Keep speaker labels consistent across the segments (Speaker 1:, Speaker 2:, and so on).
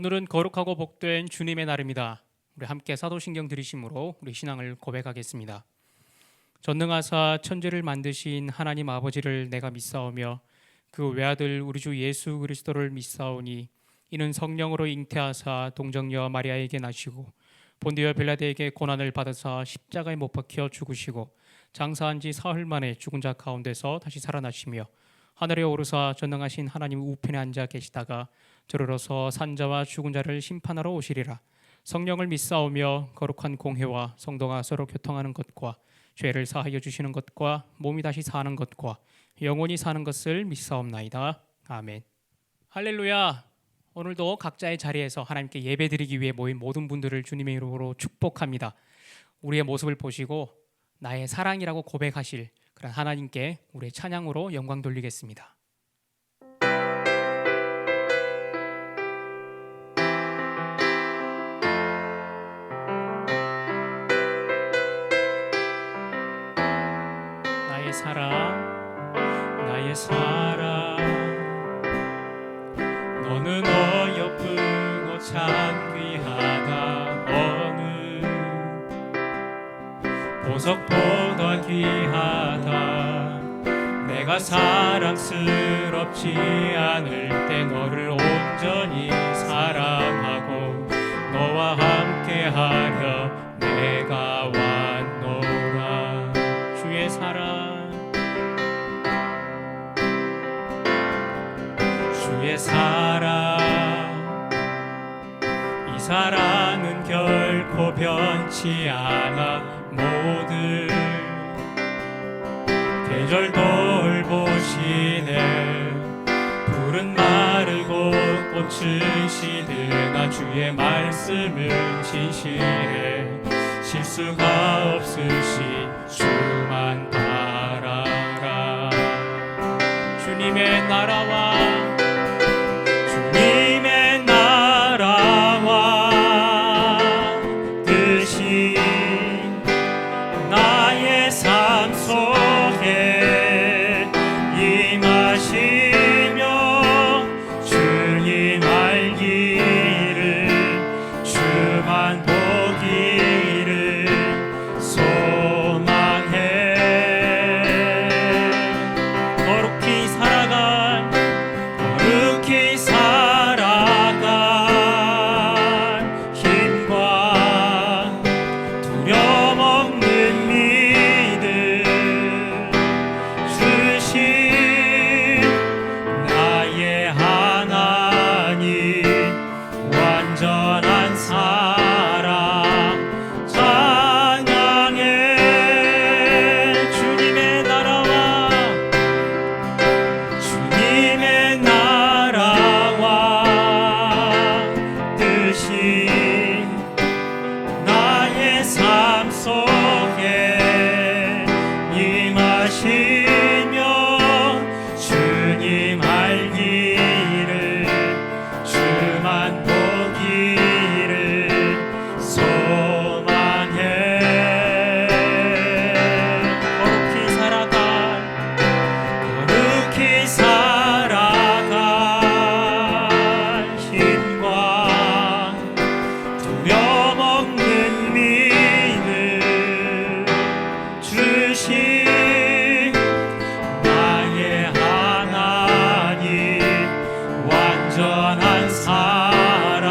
Speaker 1: 오늘은 거룩하고 복된 주님의 날입니다. 우리 함께 사도신경 들으심으로 우리 신앙을 고백하겠습니다. 전능하사 천지를 만드신 하나님 아버지를 내가 믿사오며 그 외아들 우리 주 예수 그리스도를 믿사오니 이는 성령으로 잉태하사 동정녀 마리아에게 나시고 본디오 빌라도에게 고난을 받으사 십자가에 못 박혀 죽으시고 장사한 지 사흘 만에 죽은 자 가운데서 다시 살아나시며 하늘에 오르사 전능하신 하나님 우편에 앉아 계시다가 저르러서 산자와 죽은 자를 심판하러 오시리라. 성령을 믿사오며 거룩한 공회와 성도가 서로 교통하는 것과 죄를 사하여 주시는 것과 몸이 다시 사는 것과 영원히 사는 것을 믿사옵나이다. 아멘. 할렐루야. 오늘도 각자의 자리에서 하나님께 예배드리기 위해 모인 모든 분들을 주님의 이름으로 축복합니다. 우리의 모습을 보시고 나의 사랑이라고 고백하실 그런 하나님께 우리의 찬양으로 영광 돌리겠습니다. 나의 사랑 너는 어여쁘고 참 귀하다. 어느 보석보다 귀하다. 내가 사랑스럽지 않을 때 너를 온전히 사랑하고 너와 함께하려 내가 왔노라. 주의 사랑 주의 사랑 이 사랑은 결코 변치 않아. 모든 계절 돌보시네. 푸른 마르고 꽃은 시드나 주의 말씀은 진실해. 실수가 없으신 주만 바라라. 주님의 나라와 뜻이 나의 삶 속에 임하시며 주님 알기를 주만 보기를 소망해. 거룩히 살아간 힘과 두려움 없는 믿음 주신 나의 하나님 완전한 사랑 찬양해. 주님의 나라와 뜻이 나의 삶 속에 임하시며 주님 알기를 주만 보기를 소망해. 거룩히 살아간 힘과 두려움 없는 믿음 주신 나의 하나님 완전한 사랑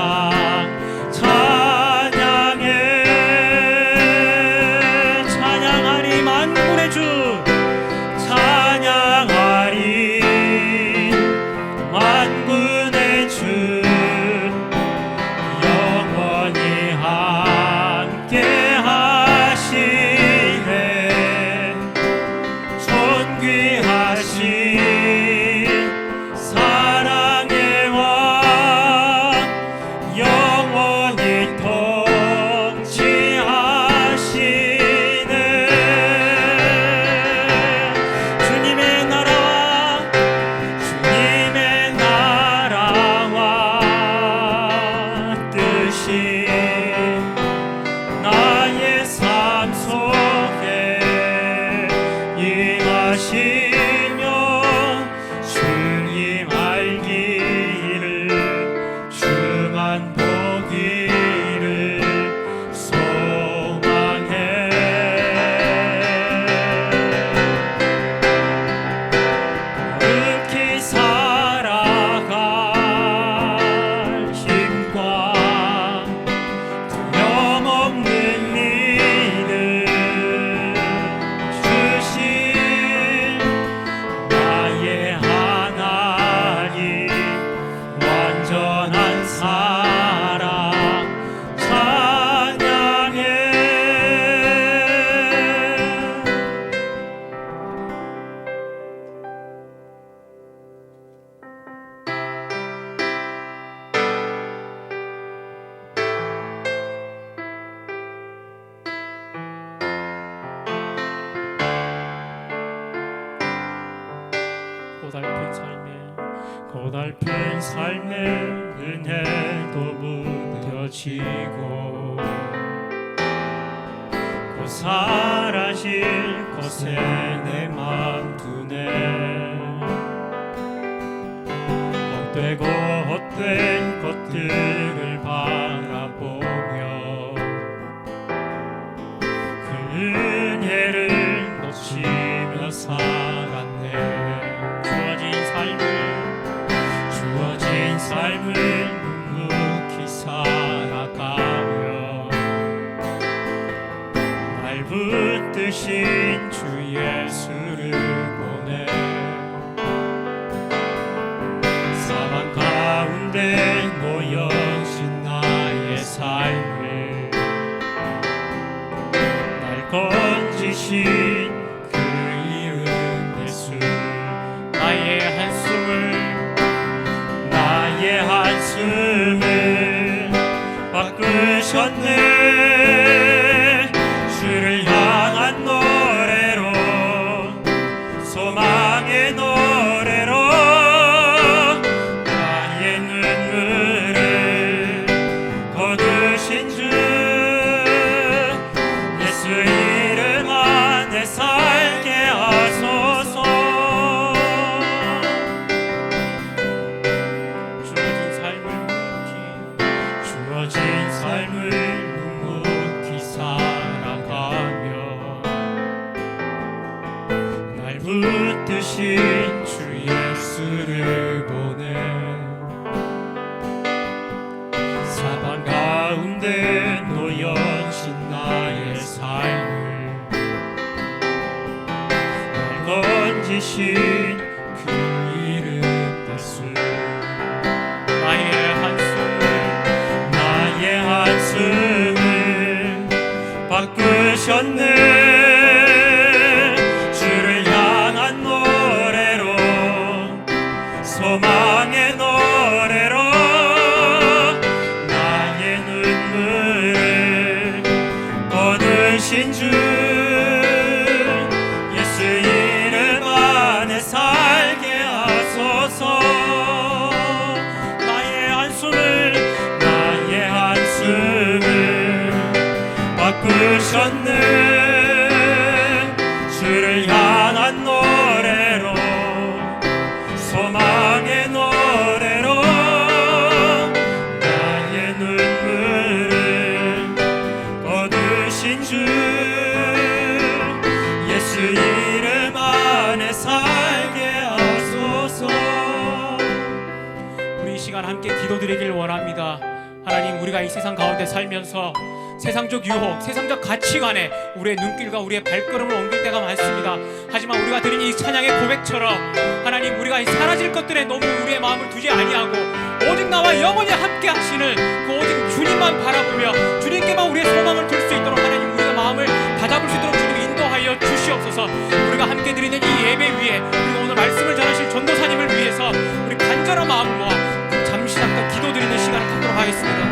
Speaker 2: 고달픈 삶의 은혜도 무뎌지고 곧 사라질 것에 내 맘 두네. 헛되고 헛된 것들을 바라보며 그 은혜를 놓치며 살았네. 주어진 삶을 묵묵히 살아가며 날 붙드신 주 예수를 보내. 사방 가운데 놓여진 나의 삶을 날 건지신 그 이름 예수. 나의 한숨을 바꾸셨네. 주를 향한 노래로, 소망의 노래로 나의 눈물을 거두신 주 예수 이름 안에 살게 하소서. 삶을 묵묵히 살아가며 날 붙드신 주 예수를 보내. 사방 가운데 놓여진 나의 삶을 날 건지신 그 이름 예수. 나의 한숨을 바꾸셨네. 주를 향한 노래로, 소망의 노래로 나의 눈물을 거두신 주 예수 이름 안에 살게 하소서. 나의 한숨을 바꾸셨네. 주를 향한 노래로, 소망의 노래로 나의 눈물을 거두신 주 예수 이름 안에 살게 하소서.
Speaker 1: 우리 이 시간 함께 기도드리길 원합니다. 하나님, 우리가 이 세상 가운데 살면서 세상적 유혹, 세상적 가치관에 우리의 눈길과 우리의 발걸음을 옮길 때가 많습니다. 하지만 우리가 드린 이 찬양의 고백처럼 하나님, 우리가 이 사라질 것들에 너무 우리의 마음을 두지 아니하고 오직 나와 영원히 함께 하시는 그 오직 주님만 바라보며 주님께만 우리의 소망을 둘 수 있도록 하나님, 우리가 마음을 다잡을 수 있도록 주님 인도하여 주시옵소서. 우리가 함께 드리는 이 예배 위에, 그리고 오늘 말씀을 전하실 전도사님을 위해서 우리 간절한 마음을 모아 잠시 잠깐 기도드리는 시간을 갖도록 하겠습니다.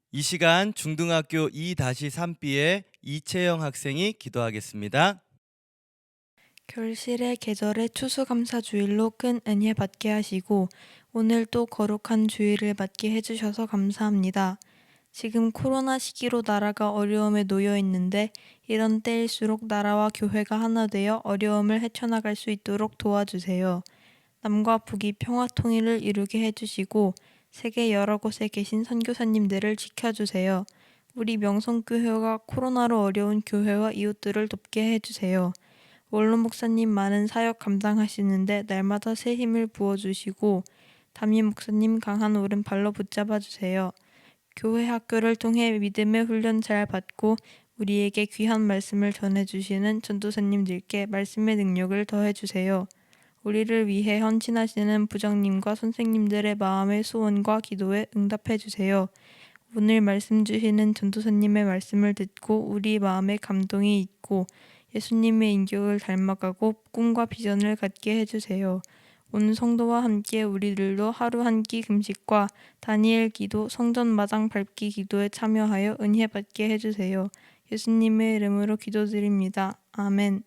Speaker 3: 이 시간 중등학교 2-3B의 이채영 학생이 기도하겠습니다.
Speaker 4: 결실의 계절의 추수감사주일로 큰 은혜 받게 하시고 오늘 또 거룩한 주일을 맞게 해주셔서 감사합니다. 지금 코로나 시기로 나라가 어려움에 놓여 있는데 이런 때일수록 나라와 교회가 하나 되어 어려움을 헤쳐나갈 수 있도록 도와주세요. 남과 북이 평화통일을 이루게 해주시고 세계 여러 곳에 계신 선교사님들을 지켜주세요. 우리 명성교회가 코로나로 어려운 교회와 이웃들을 돕게 해주세요. 원로 목사님 많은 사역 감당하시는데 날마다 새 힘을 부어주시고 담임 목사님 강한 오른발로 붙잡아주세요. 교회 학교를 통해 믿음의 훈련 잘 받고 우리에게 귀한 말씀을 전해주시는 전도사님들께 말씀의 능력을 더해주세요. 우리를 위해 헌신하시는 부장님과 선생님들의 마음의 소원과 기도에 응답해 주세요. 오늘 말씀 주시는 전도사님의 말씀을 듣고 우리 마음에 감동이 있고 예수님의 인격을 닮아가고 꿈과 비전을 갖게 해주세요. 온 성도와 함께 우리들도 하루 한 끼 금식과 다니엘 기도, 성전 마당 밟기 기도에 참여하여 은혜 받게 해주세요. 예수님의 이름으로 기도드립니다. 아멘.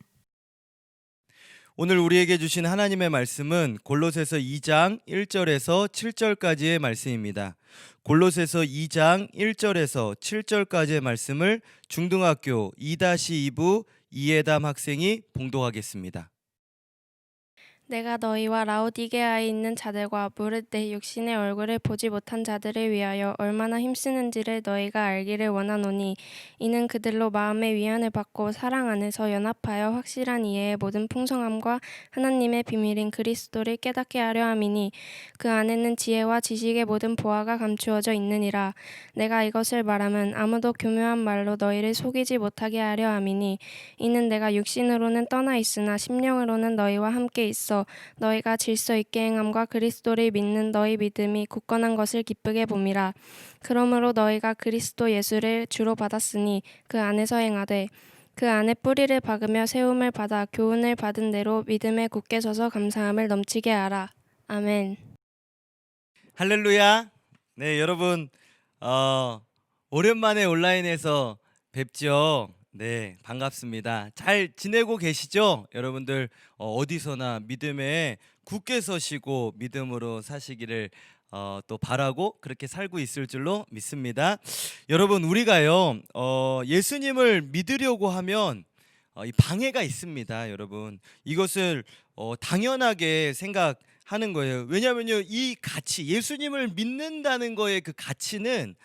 Speaker 3: 오늘 우리에게 주신 하나님의 말씀은 골로새서 2장 1절에서 7절까지의 말씀입니다. 골로새서 2장 1절에서 7절까지의 말씀을 중등학교 2-2부 이해담 학생이 봉독하겠습니다.
Speaker 5: 내가 너희와 라오디게아에 있는 자들과 무릇 내 육신의 얼굴을 보지 못한 자들을 위하여 얼마나 힘쓰는지를 너희가 알기를 원하노니 이는 그들로 마음의 위안을 받고 사랑 안에서 연합하여 확실한 이해의 모든 풍성함과 하나님의 비밀인 그리스도를 깨닫게 하려 함이니 그 안에는 지혜와 지식의 모든 보화가 감추어져 있느니라. 내가 이것을 말함은 아무도 교묘한 말로 너희를 속이지 못하게 하려 함이니 이는 내가 육신으로는 떠나 있으나 심령으로는 너희와 함께 있어 너희가 질서 있게 행함과 그리스도를 믿는 너희 믿음이 굳건한 것을 기쁘게 봄이라. 그러므로 너희가 그리스도 예수를 주로 받았으니 그 안에서 행하되 그 안에 뿌리를 박으며 세움을 받아 교훈을 받은 대로 믿음에 굳게 서서 감사함을 넘치게 하라. 아멘.
Speaker 3: 할렐루야. 네, 여러분 오랜만에 온라인에서 뵙죠. 네, 반갑습니다. 잘 지내고 계시죠? 여러분들 어디서나 믿음에 굳게 서시고 믿음으로 사시기를 또 바라고 그렇게 살고 있을 줄로 믿습니다. 여러분, 우리가요 예수님을 믿으려고 하면 이 방해가 있습니다. 여러분, 이것을 당연하게 생각하는 거예요. 왜냐하면요, 이 가치, 예수님을 믿는다는 거의 그 가치는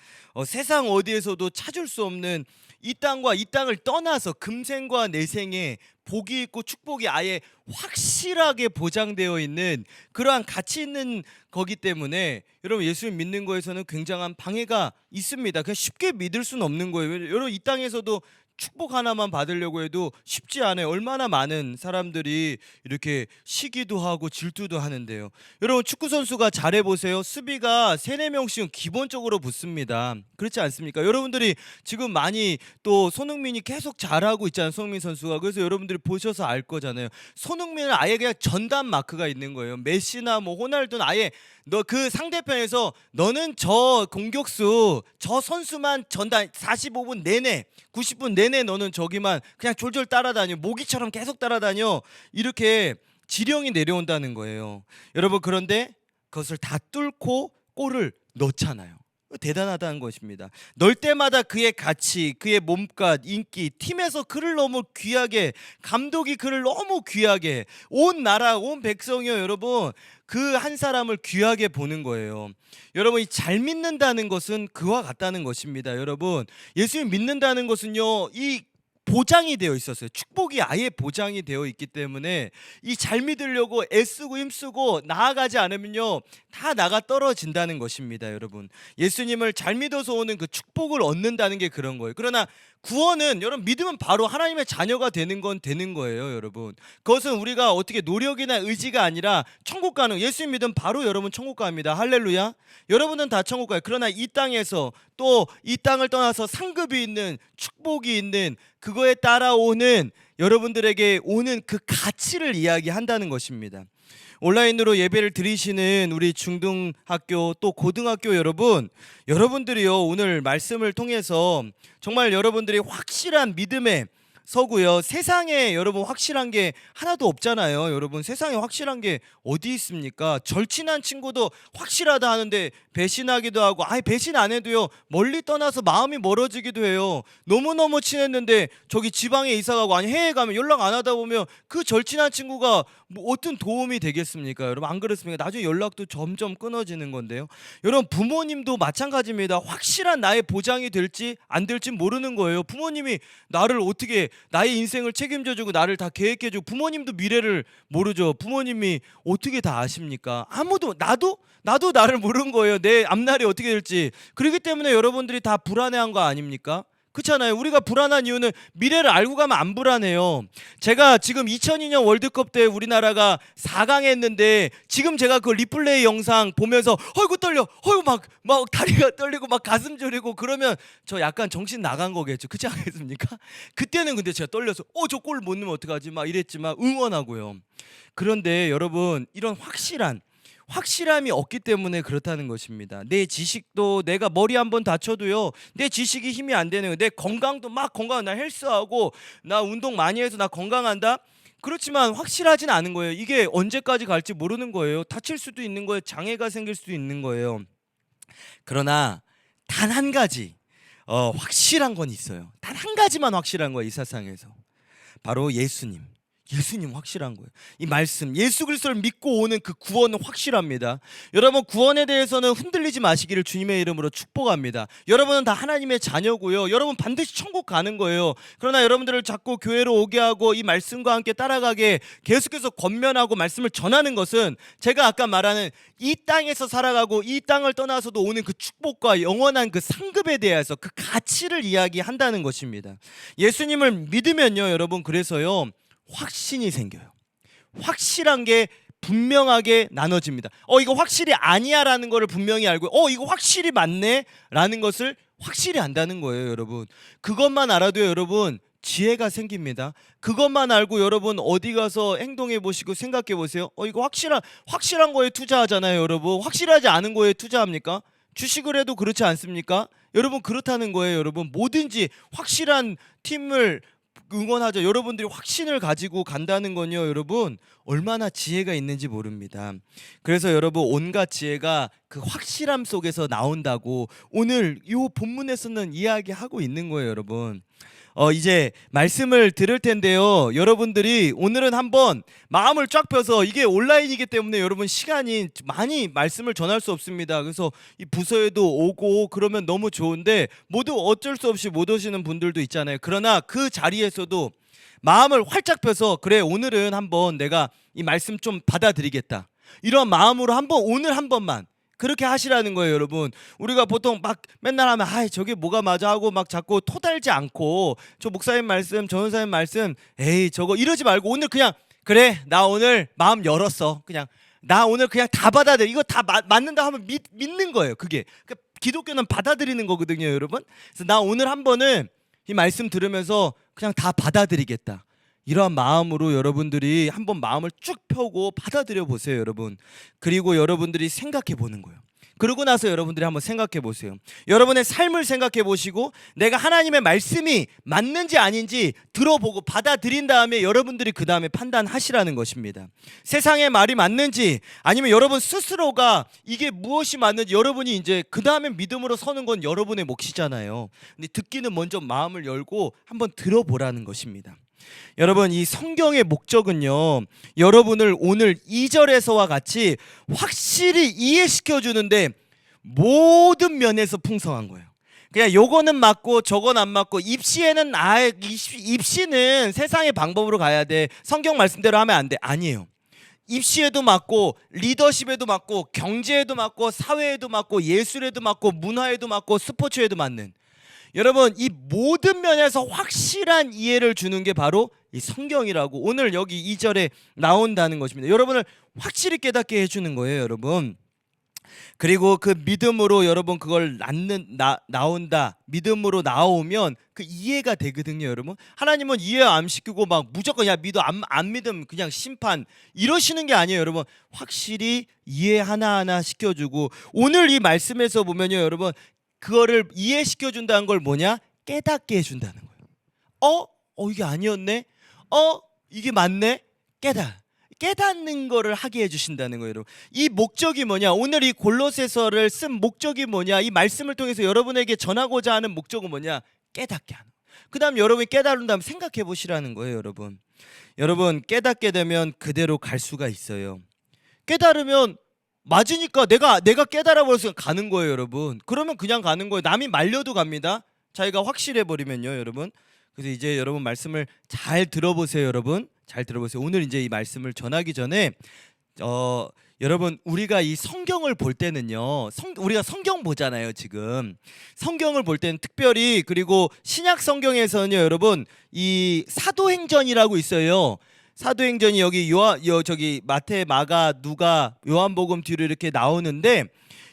Speaker 3: 세상 어디에서도 찾을 수 없는 이 땅과 이 땅을 떠나서 금생과 내생에 복이 있고 축복이 아예 확실하게 보장되어 있는 그러한 가치 있는 거기 때문에 여러분, 예수님 믿는 거에서는 굉장한 방해가 있습니다. 그냥 쉽게 믿을 수는 없는 거예요. 여러분, 이 땅에서도 축복 하나만 받으려고 해도 쉽지 않아요. 얼마나 많은 사람들이 이렇게 시기도 하고 질투도 하는데요. 여러분, 축구 선수가 잘해 보세요. 수비가 3-4명씩은 기본적으로 붙습니다. 그렇지 않습니까? 여러분들이 지금 많이 또 손흥민이 계속 잘하고 있잖아요. 손흥민 선수가. 그래서 여러분들이 보셔서 알 거잖아요. 손흥민은 아예 그냥 전담 마크가 있는 거예요. 메시나 뭐 호날두는 아예 너 그 상대편에서 너는 저 공격수 저 선수만 전담 45분 내내 90분 내내 너는 저기만 그냥 졸졸 따라다녀, 모기처럼 계속 따라다녀, 이렇게 지령이 내려온다는 거예요. 여러분, 그런데 그것을 다 뚫고 골을 넣잖아요. 대단하다는 것입니다. 넣을 때마다 그의 가치, 그의 몸값, 인기, 팀에서 그를 너무 귀하게, 감독이 그를 너무 귀하게, 온 나라, 온 백성이요, 여러분, 그 한 사람을 귀하게 보는 거예요. 여러분, 이 잘 믿는다는 것은 그와 같다는 것입니다. 여러분, 예수님 믿는다는 것은요, 이 보장이 되어 있었어요. 축복이 아예 보장이 되어 있기 때문에 이 잘 믿으려고 애쓰고 힘쓰고 나아가지 않으면요, 다 나가 떨어진다는 것입니다. 여러분, 예수님을 잘 믿어서 오는 그 축복을 얻는다는 게 그런 거예요. 그러나 구원은, 여러분, 믿으면 바로 하나님의 자녀가 되는 건 되는 거예요. 여러분, 그것은 우리가 어떻게 노력이나 의지가 아니라 천국 가는, 예수님 믿으면 바로 여러분 천국 갑니다. 할렐루야. 여러분은 다 천국 가요. 그러나 이 땅에서 또 이 땅을 떠나서 상급이 있는, 축복이 있는, 그거에 따라오는 여러분들에게 오는 그 가치를 이야기한다는 것입니다. 온라인으로 예배를 드리시는 우리 중등학교 또 고등학교 여러분, 여러분들이요, 오늘 말씀을 통해서 정말 여러분들이 확실한 믿음에 서고요, 세상에 여러분 확실한 게 하나도 없잖아요. 여러분, 세상에 확실한 게 어디 있습니까? 절친한 친구도 확실하다 하는데 배신하기도 하고, 아예 배신 안 해도요, 멀리 떠나서 마음이 멀어지기도 해요. 너무너무 친했는데 저기 지방에 이사 가고, 아니 해외 가면 연락 안 하다 보면 그 절친한 친구가 뭐 어떤 도움이 되겠습니까? 여러분, 안 그렇습니까? 나중에 연락도 점점 끊어지는 건데요. 여러분, 부모님도 마찬가지입니다. 확실한 나의 보장이 될지 안 될지 모르는 거예요. 부모님이 나를 어떻게, 나의 인생을 책임져주고 나를 다 계획해주고, 부모님도 미래를 모르죠. 부모님이 어떻게 다 아십니까? 아무도, 나도 나를 모르는 거예요. 내 앞날이 어떻게 될지. 그렇기 때문에 여러분들이 다 불안해한 거 아닙니까? 그렇잖아요. 우리가 불안한 이유는 미래를 알고 가면 안 불안해요. 제가 지금 2002년 월드컵 때 우리나라가 4강 했는데 지금 제가 그 리플레이 영상 보면서 어이구 떨려, 어이구 막 다리가 떨리고 막 가슴 저리고 그러면 저 약간 정신 나간 거겠죠. 그렇지 않겠습니까? 그때는 근데 제가 떨려서 저 골 못 넣으면 어떡하지 막 이랬지만 응원하고요. 그런데 여러분 이런 확실함이 없기 때문에 그렇다는 것입니다. 내 지식도 내가 머리 한번 다쳐도요, 내 지식이 힘이 안 되는 거예요. 내 건강도 막 건강, 나 헬스하고 나 운동 많이 해서 나 건강한다. 그렇지만 확실하진 않은 거예요. 이게 언제까지 갈지 모르는 거예요. 다칠 수도 있는 거예요. 장애가 생길 수도 있는 거예요. 그러나 단 한 가지 확실한 건 있어요. 단 한 가지만 확실한 거예요. 이 세상에서 바로 예수님 확실한 거예요. 이 말씀 예수 그리스도를 믿고 오는 그 구원은 확실합니다. 여러분 구원에 대해서는 흔들리지 마시기를 주님의 이름으로 축복합니다. 여러분은 다 하나님의 자녀고요. 여러분 반드시 천국 가는 거예요. 그러나 여러분들을 자꾸 교회로 오게 하고 이 말씀과 함께 따라가게 계속해서 권면하고 말씀을 전하는 것은 제가 아까 말하는 이 땅에서 살아가고 이 땅을 떠나서도 오는 그 축복과 영원한 그 상급에 대해서 그 가치를 이야기한다는 것입니다. 예수님을 믿으면요 여러분, 그래서요 확신이 생겨요. 확실한 게 분명하게 나눠집니다. 이거 확실히 아니야라는 거를 분명히 알고 이거 확실히 맞네 라는 것을 확실히 안다는 거예요. 여러분 그것만 알아도요 여러분 지혜가 생깁니다. 그것만 알고 여러분 어디 가서 행동해 보시고 생각해 보세요. 이거 확실한 거에 투자하잖아요. 여러분 확실하지 않은 거에 투자합니까? 주식을 해도 그렇지 않습니까? 여러분 그렇다는 거예요. 여러분 뭐든지 확실한 팀을 응원하죠. 여러분들이 확신을 가지고 간다는 건요 여러분 얼마나 지혜가 있는지 모릅니다. 그래서 여러분 온갖 지혜가 그 확실함 속에서 나온다고 오늘 이 본문에서는 이야기하고 있는 거예요. 여러분 이제 말씀을 들을 텐데요 여러분들이 오늘은 한번 마음을 쫙 펴서, 이게 온라인이기 때문에 여러분 시간이 많이 말씀을 전할 수 없습니다. 그래서 이 부서에도 오고 그러면 너무 좋은데 모두 어쩔 수 없이 못 오시는 분들도 있잖아요. 그러나 그 자리에서도 마음을 활짝 펴서 그래 오늘은 한번 내가 이 말씀 좀 받아들이겠다 이런 마음으로 한번 오늘 한 번만 그렇게 하시라는 거예요. 여러분 우리가 보통 막 맨날 하면 저게 뭐가 맞아 하고 막 자꾸 토달지 않고 저 목사님 말씀 전도사님 말씀 에이 저거 이러지 말고 오늘 그냥 그래 나 오늘 마음 열었어, 그냥 나 오늘 그냥 다 받아들여, 이거 다 맞는다 하면 믿는 거예요. 그게 기독교는 받아들이는 거거든요. 여러분 그래서 나 오늘 한 번은 이 말씀 들으면서 그냥 다 받아들이겠다 이러한 마음으로 여러분들이 한번 마음을 쭉 펴고 받아들여 보세요. 여러분 그리고 여러분들이 생각해 보는 거예요. 그러고 나서 여러분들이 한번 생각해 보세요. 여러분의 삶을 생각해 보시고 내가 하나님의 말씀이 맞는지 아닌지 들어보고 받아들인 다음에 여러분들이 그 다음에 판단하시라는 것입니다. 세상의 말이 맞는지 아니면 여러분 스스로가 이게 무엇이 맞는지 여러분이 이제 그 다음에 믿음으로 서는 건 여러분의 몫이잖아요. 근데 듣기는 먼저 마음을 열고 한번 들어보라는 것입니다. 여러분 이 성경의 목적은요 여러분을 오늘 2절에서와 같이 확실히 이해시켜 주는데 모든 면에서 풍성한 거예요. 그냥 요거는 맞고 저건 안 맞고 입시에는 입시는 세상의 방법으로 가야 돼, 성경 말씀대로 하면 안 돼. 아니에요. 입시에도 맞고 리더십에도 맞고 경제에도 맞고 사회에도 맞고 예술에도 맞고 문화에도 맞고 스포츠에도 맞는, 여러분 이 모든 면에서 확실한 이해를 주는 게 바로 이 성경이라고 오늘 여기 2절에 나온다는 것입니다. 여러분을 확실히 깨닫게 해주는 거예요. 여러분 그리고 그 믿음으로 여러분 그걸 나온다, 믿음으로 나오면 그 이해가 되거든요. 여러분 하나님은 이해 안 시키고 막 무조건 야 믿어 안 믿음 그냥 심판 이러시는 게 아니에요. 여러분 확실히 이해 하나하나 시켜주고 오늘 이 말씀에서 보면요 여러분 그거를 이해시켜 준다는 걸 뭐냐? 깨닫게 해준다는 거예요. 이게 아니었네? 이게 맞네? 깨닫는 거를 하게 해주신다는 거예요. 여러분 이 목적이 뭐냐? 오늘 이 골로새서를 쓴 목적이 뭐냐? 이 말씀을 통해서 여러분에게 전하고자 하는 목적은 뭐냐? 깨닫게 하는. 그 다음 여러분이 깨달은 다음 생각해 보시라는 거예요. 여러분 깨닫게 되면 그대로 갈 수가 있어요. 깨달으면 맞으니까 내가 깨달아 버려서 가는 거예요. 여러분 그러면 그냥 가는 거예요. 남이 말려도 갑니다. 자기가 확실해 버리면요. 여러분 그래서 이제 여러분 말씀을 잘 들어보세요. 여러분 잘 들어보세요. 오늘 이제 이 말씀을 전하기 전에 여러분 우리가 이 성경을 볼 때는요, 우리가 성경 보잖아요. 지금 성경을 볼 때는 특별히, 그리고 신약 성경에서는요 여러분, 이 사도행전이라고 있어요. 사도행전이 여기 저기 마태, 마가, 누가, 요한복음 뒤로 이렇게 나오는데,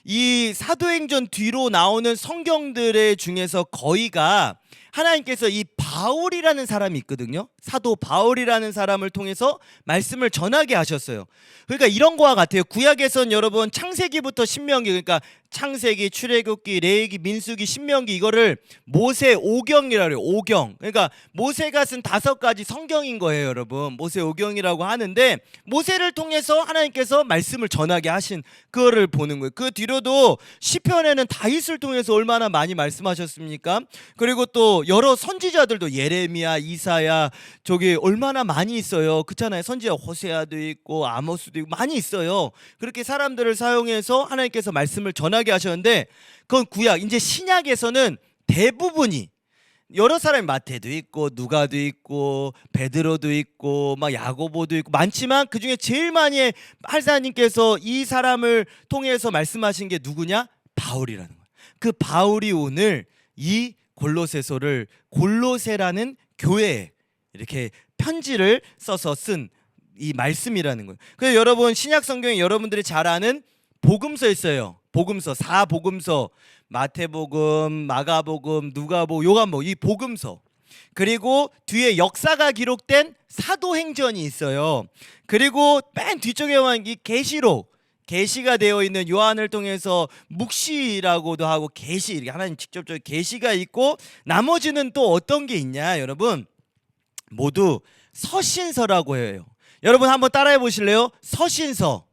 Speaker 3: 이 사도행전 뒤로 나오는 성경들의 중에서 거의가 하나님께서 이 바울이라는 사람이 있거든요. 사도 바울이라는 사람을 통해서 말씀을 전하게 하셨어요. 그러니까 이런 거와 같아요. 구약에선 여러분 창세기부터 신명기, 그러니까 창세기, 출애굽기, 레위기, 민수기, 신명기, 이거를 모세 오경이라고 해요. 오경. 그러니까 모세가 쓴 5가지 성경인 거예요, 여러분. 모세 오경이라고 하는데, 모세를 통해서 하나님께서 말씀을 전하게 하신 그거를 보는 거예요. 그 뒤로도 시편에는 다윗을 통해서 얼마나 많이 말씀하셨습니까? 그리고 또 여러 선지자들도 예레미야, 이사야, 저기 얼마나 많이 있어요. 그렇잖아요. 선지자 호세아도 있고 아모스도 있고 많이 있어요. 그렇게 사람들을 사용해서 하나님께서 말씀을 전하게 하셨는데, 그건 구약. 이제 신약에서는 대부분이 여러 사람이, 마태도 있고 누가도 있고 베드로도 있고 막 야고보도 있고 많지만, 그중에 제일 많이 하나님께서 이 사람을 통해서 말씀하신 게 누구냐? 바울이라는 거예요. 그 바울이 오늘 이 골로새서를, 골로새라는 교회에 이렇게 편지를 써서 쓴 이 말씀이라는 거예요. 그래서 여러분 신약 성경에 여러분들이 잘 아는 복음서 있어요. 복음서, 4복음서, 마태복음, 마가복음, 누가복음, 요한복음, 이 복음서. 그리고 뒤에 역사가 기록된 사도행전이 있어요. 그리고 맨 뒤쪽에 보면 이 계시록, 계시가 되어 있는 요한을 통해서 묵시라고도 하고 계시, 이렇게 하나님 직접적인 계시가 있고, 나머지는 또 어떤 게 있냐 여러분? 모두 서신서라고 해요. 여러분 한번 따라해 보실래요? 서신서.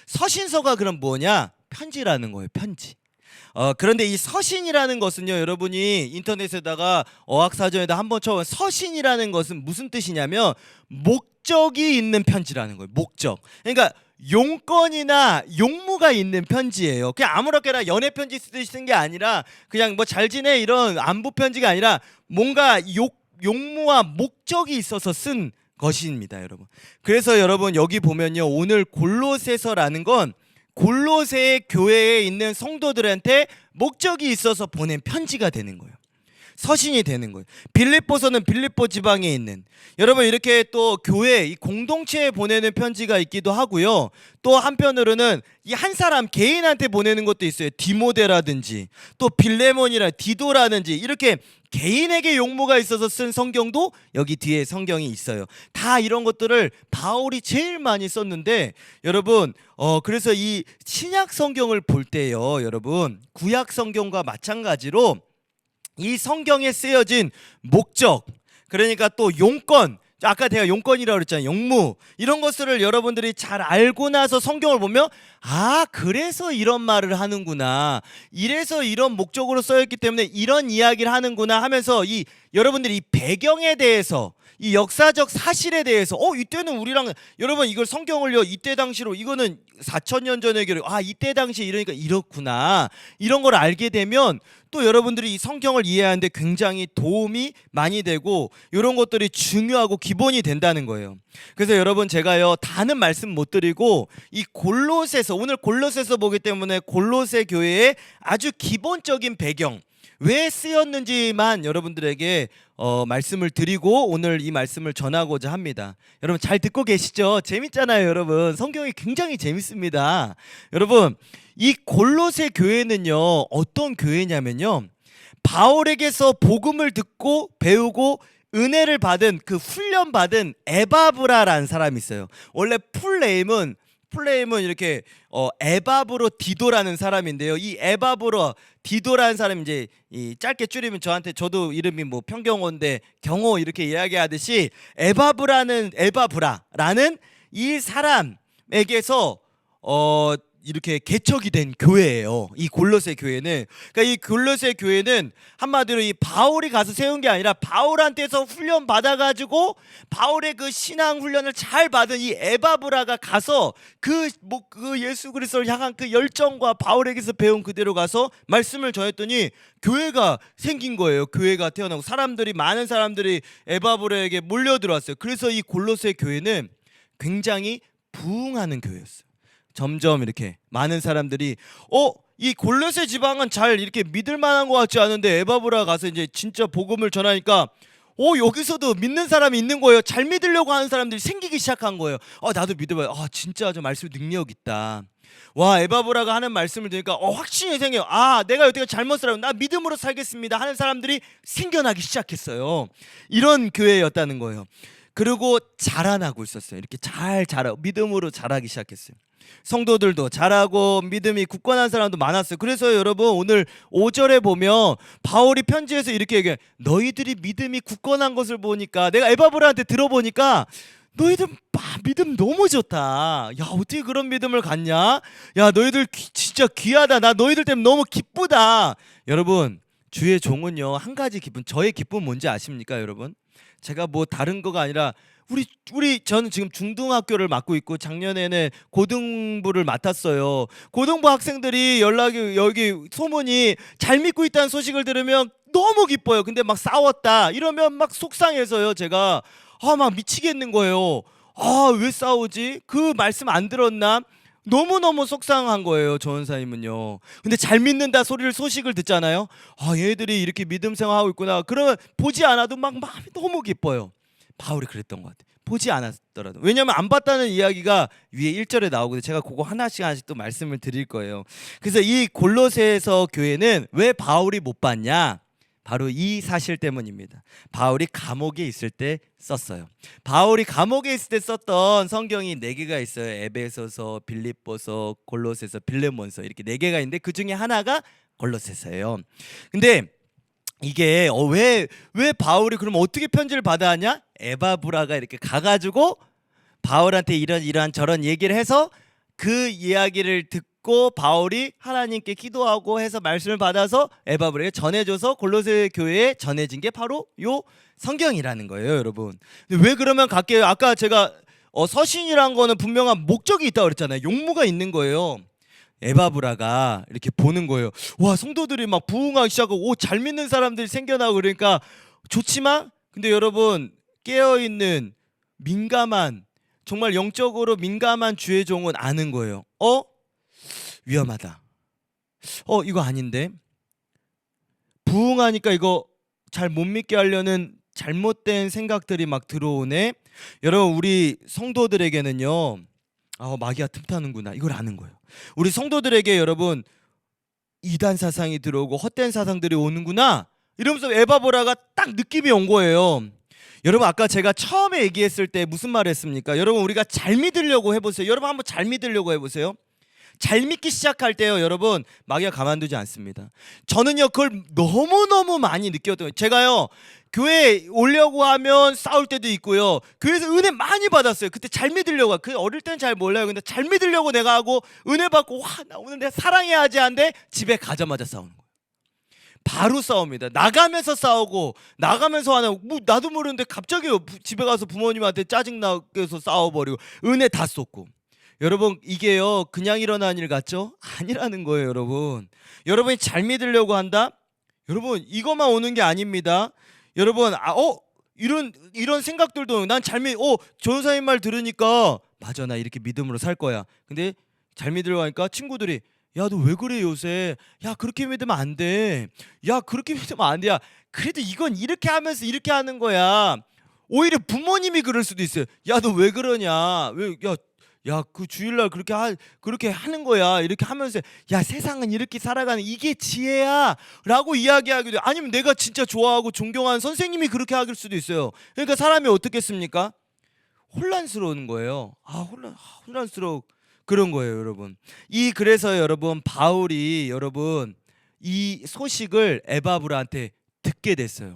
Speaker 3: 서신서가 그럼 뭐냐? 편지라는 거예요. 편지. 그런데 이 서신이라는 것은요, 여러분이 인터넷에다가 어학사전에다 한번 쳐보면, 서신이라는 것은 무슨 뜻이냐면 목적이 있는 편지라는 거예요. 목적. 그러니까 용건이나 용무가 있는 편지예요. 그냥 아무렇게나 연애 편지 쓰듯이 쓴 게 아니라, 그냥 뭐 잘 지내 이런 안부 편지가 아니라 뭔가 용무와 목적이 있어서 쓴 것입니다, 여러분. 그래서 여러분 여기 보면요, 오늘 골로새서라는 건 골로새 교회에 있는 성도들한테 목적이 있어서 보낸 편지가 되는 거예요. 서신이 되는 거예요. 빌립보서는 빌립보 지방에 있는, 여러분 이렇게 또 교회, 이 공동체에 보내는 편지가 있기도 하고요. 또 한편으로는 이 한 사람 개인한테 보내는 것도 있어요. 디모데라든지 또 빌레몬이라 디도라든지, 이렇게 개인에게 용무가 있어서 쓴 성경도 여기 뒤에 성경이 있어요. 다 이런 것들을 바울이 제일 많이 썼는데, 여러분 그래서 이 신약 성경을 볼 때요, 여러분 구약 성경과 마찬가지로 이 성경에 쓰여진 목적, 그러니까 또 용건, 아까 제가 용건이라고 그랬잖아요. 용무, 이런 것들을 여러분들이 잘 알고 나서 성경을 보면, 아 그래서 이런 말을 하는구나, 이래서 이런 목적으로 써있기 때문에 이런 이야기를 하는구나 하면서, 이 여러분들이 이 배경에 대해서, 이 역사적 사실에 대해서, 이때는 우리랑, 여러분 이걸 성경을요 이때 당시로, 이거는 4,000년 전의 기록, 이때 당시 이러니까 이렇구나, 이런 걸 알게 되면 또 여러분들이 이 성경을 이해하는데 굉장히 도움이 많이 되고, 이런 것들이 중요하고 기본이 된다는 거예요. 그래서 여러분 제가요 다는 말씀 못 드리고, 이 골로새서, 오늘 골로새서 보기 때문에 골로새 교회의 아주 기본적인 배경, 왜 쓰였는지만 여러분들에게 말씀을 드리고 오늘 이 말씀을 전하고자 합니다. 여러분 잘 듣고 계시죠? 재밌잖아요, 여러분. 성경이 굉장히 재밌습니다. 여러분 이 골로새 교회는요 어떤 교회냐면요, 바울에게서 복음을 듣고 배우고 은혜를 받은, 그 훈련 받은 에바브라라는 사람이 있어요. 원래 풀네임은 이렇게 에바브로 디도라는 사람인데요. 이 에바브로 디도라는 사람이 이제 이 짧게 줄이면, 저도 이름이 뭐 평경호인데 경호 이렇게 이야기하듯이 에바브라는 이 사람에게서 이렇게 개척이 된 교회예요. 이 골로새 교회는. 그러니까 이 골로새 교회는 한마디로 이 바울이 가서 세운 게 아니라, 바울한테서 훈련 받아가지고 바울의 그 신앙 훈련을 잘 받은 이 에바브라가 가서 그 예수 그리스도를 향한 그 열정과 바울에게서 배운 그대로 가서 말씀을 전했더니 교회가 생긴 거예요. 교회가 태어나고 많은 사람들이 에바브라에게 몰려들어왔어요. 그래서 이 골로새 교회는 굉장히 부흥하는 교회였어요. 점점 이렇게 많은 사람들이 이 골로새 지방은 잘 이렇게 믿을 만한 것 같지 않은데 에바브라 가서 이제 진짜 복음을 전하니까 여기서도 믿는 사람이 있는 거예요. 잘 믿으려고 하는 사람들이 생기기 시작한 거예요. 나도 믿어봐요. 진짜 저 말씀 능력 있다. 와, 에바브라가 하는 말씀을 들으니까 확신이 생겨요. 내가 여태까지 잘못 살아요. 나 믿음으로 살겠습니다 하는 사람들이 생겨나기 시작했어요. 이런 교회였다는 거예요. 그리고 자라나고 있었어요. 이렇게 잘 자라고 믿음으로 자라기 시작했어요. 성도들도 잘하고 믿음이 굳건한 사람도 많았어요. 그래서 여러분 오늘 5절에 보면 바울이 편지에서 이렇게 얘기해요. 너희들이 믿음이 굳건한 것을 보니까, 내가 에바브라한테 들어보니까 너희들 믿음 너무 좋다. 야, 어떻게 그런 믿음을 갖냐? 야, 너희들 진짜 귀하다. 나 너희들 때문에 너무 기쁘다. 여러분, 주의 종은요, 한 가지 기쁨, 저의 기쁨 뭔지 아십니까, 여러분? 제가 뭐 다른 거가 아니라 저는 지금 중등학교를 맡고 있고 작년에는 고등부를 맡았어요. 고등부 학생들이 여기 소문이 잘 믿고 있다는 소식을 들으면 너무 기뻐요. 근데 막 싸웠다 이러면 막 속상해서요. 제가 막 미치겠는 거예요. 왜 싸우지? 그 말씀 안 들었나? 너무너무 속상한 거예요. 조원사님은요. 근데 잘 믿는다 소식을 듣잖아요. 얘들이 이렇게 믿음 생활하고 있구나. 그러면 보지 않아도 막 마음이 너무 기뻐요. 바울이 그랬던 것 같아요. 보지 않았더라도. 왜냐하면 안 봤다는 이야기가 위에 1절에 나오거든요. 제가 그거 하나씩 또 말씀을 드릴 거예요. 그래서 이 골로새에서 교회는 왜 바울이 못 봤냐? 바로 이 사실 때문입니다. 바울이 감옥에 있을 때 썼어요. 바울이 감옥에 있을 때 썼던 성경이 4개가 있어요. 에베소서, 빌립보서, 골로새서, 빌레몬서, 이렇게 4개가 있는데 그 중에 하나가 골로새서예요. 근데 이게 왜 바울이 그럼 어떻게 편지를 받아왔냐? 에바브라가 이렇게 가가지고 바울한테 이러한 저런 얘기를 해서 그 이야기를 듣고 바울이 하나님께 기도하고 해서 말씀을 받아서 에바브라에게 전해줘서 골로새 교회에 전해진 게 바로 요 성경이라는 거예요, 여러분. 근데 왜 그러면 갈게요? 아까 제가 서신이란 거는 분명한 목적이 있다고 그랬잖아요. 용무가 있는 거예요. 에바브라가 이렇게 보는 거예요. 와, 성도들이 막 부흥하기 시작하고 잘 믿는 사람들이 생겨나고 그러니까 좋지만, 근데 여러분 깨어있는 민감한, 정말 영적으로 민감한 주의 종은 아는 거예요. 위험하다. 이거 아닌데. 부흥하니까 이거 잘 못 믿게 하려는 잘못된 생각들이 막 들어오네. 여러분, 우리 성도들에게는요, 마귀가 틈타는구나, 이걸 아는 거예요. 우리 성도들에게 여러분 이단 사상이 들어오고 헛된 사상들이 오는구나 이러면서 에바브라가 딱 느낌이 온 거예요. 여러분, 아까 제가 처음에 얘기했을 때 무슨 말을 했습니까? 여러분, 우리가 잘 믿으려고 해보세요. 여러분 한번 잘 믿으려고 해보세요. 잘 믿기 시작할 때요, 여러분 마귀가 가만두지 않습니다. 저는요 그걸 너무너무 많이 느꼈던 거예요. 제가요 교회에 오려고 하면 싸울 때도 있고요, 교회에서 은혜 많이 받았어요. 그때 잘 믿으려고, 그 어릴 때는 잘 몰라요. 근데 잘 믿으려고 내가 하고 은혜 받고 나 오늘 내가 사랑해야지 하는데 집에 가자마자 싸우는 거예요. 바로 싸웁니다. 나가면서 싸우고 나가면서 하는, 나도 모르는데 갑자기 집에 가서 부모님한테 짜증나서 싸워버리고 은혜 다 쏟고. 여러분, 이게요 그냥 일어난 일 같죠? 아니라는 거예요. 여러분, 여러분이 잘 믿으려고 한다? 여러분, 이것만 오는 게 아닙니다. 여러분, 이런 생각들도, 난 잘 조연사님 말 들으니까 맞아, 나 이렇게 믿음으로 살 거야. 근데 잘 믿으려고 하니까 친구들이, 야, 너 왜 그래 요새? 야, 그렇게 믿으면 안 돼. 야, 그렇게 믿으면 안 돼. 야, 그래도 이건 이렇게 하면서 이렇게 하는 거야. 오히려 부모님이 그럴 수도 있어요. 야, 너 왜 그러냐? 그 주일날 그렇게 하는 거야. 이렇게 하면서, 야, 세상은 이렇게 살아가는, 이게 지혜야 라고 이야기하기도, 아니면 내가 진짜 좋아하고 존경하는 선생님이 그렇게 하길 수도 있어요. 그러니까 사람이 어떻겠습니까? 혼란스러운 거예요. 혼란스러워. 그런 거예요, 여러분. 그래서 여러분 바울이 여러분 이 소식을 에바브라한테 듣게 됐어요.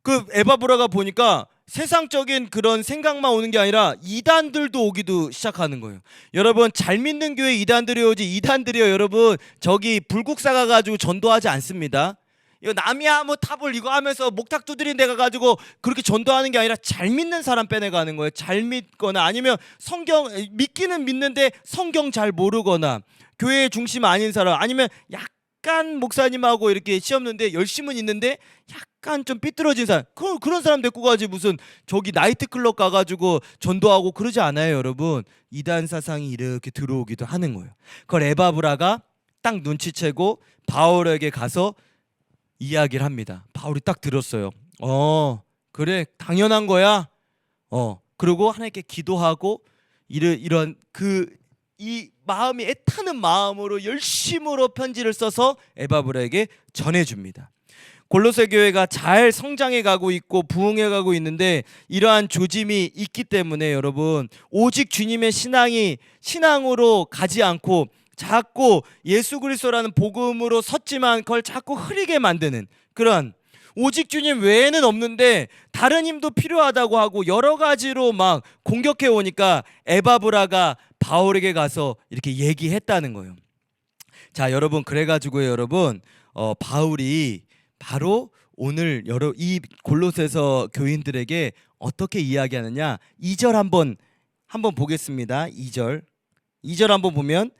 Speaker 3: 그 에바브라가 보니까 세상적인 그런 생각만 오는 게 아니라 이단들도 오기도 시작하는 거예요. 여러분, 잘 믿는 교회 이단들이 오지, 이단들이요 여러분 저기 불국 사가 가지고 전도하지 않습니다. 이거 남이야 뭐 탑을 이거 하면서 목탁 두드린 데 가가지고 그렇게 전도하는 게 아니라 잘 믿는 사람 빼내가는 거예요. 잘 믿거나 아니면 성경 믿기는 믿는데 성경 잘 모르거나 교회의 중심 아닌 사람, 아니면 약간 목사님하고 이렇게 시험는데 열심은 있는데 약간 좀 삐뚤어진 사람, 그런 사람 데리고 가지 무슨 저기 나이트클럽 가가지고 전도하고 그러지 않아요, 여러분. 이단 사상이 이렇게 들어오기도 하는 거예요. 그걸 에바브라가 딱 눈치채고 바울에게 가서 이야기를 합니다. 바울이 딱 들었어요. 그래, 당연한 거야. 그리고 하나님께 기도하고 이런 이 마음이 애타는 마음으로 열심으로 편지를 써서 에바브라에게 전해줍니다. 골로새 교회가 잘 성장해 가고 있고 부흥해 가고 있는데 이러한 조짐이 있기 때문에 여러분, 오직 주님의 신앙으로 가지 않고 자꾸 예수 그리스도라는 복음으로 섰지만 그걸 자꾸 흐리게 만드는 그런, 오직 주님 외에는 없는데 다른 힘도 필요하다고 하고 여러 가지로 막 공격해 오니까 에바브라가 바울에게 가서 이렇게 얘기했다는 거예요. 자, 여러분, 그래가지고요, 여러분, 바울이 바로 오늘 이 골로새서 교인들에게 어떻게 이야기하느냐, 2절 한번 보겠습니다. 2절 한번 보면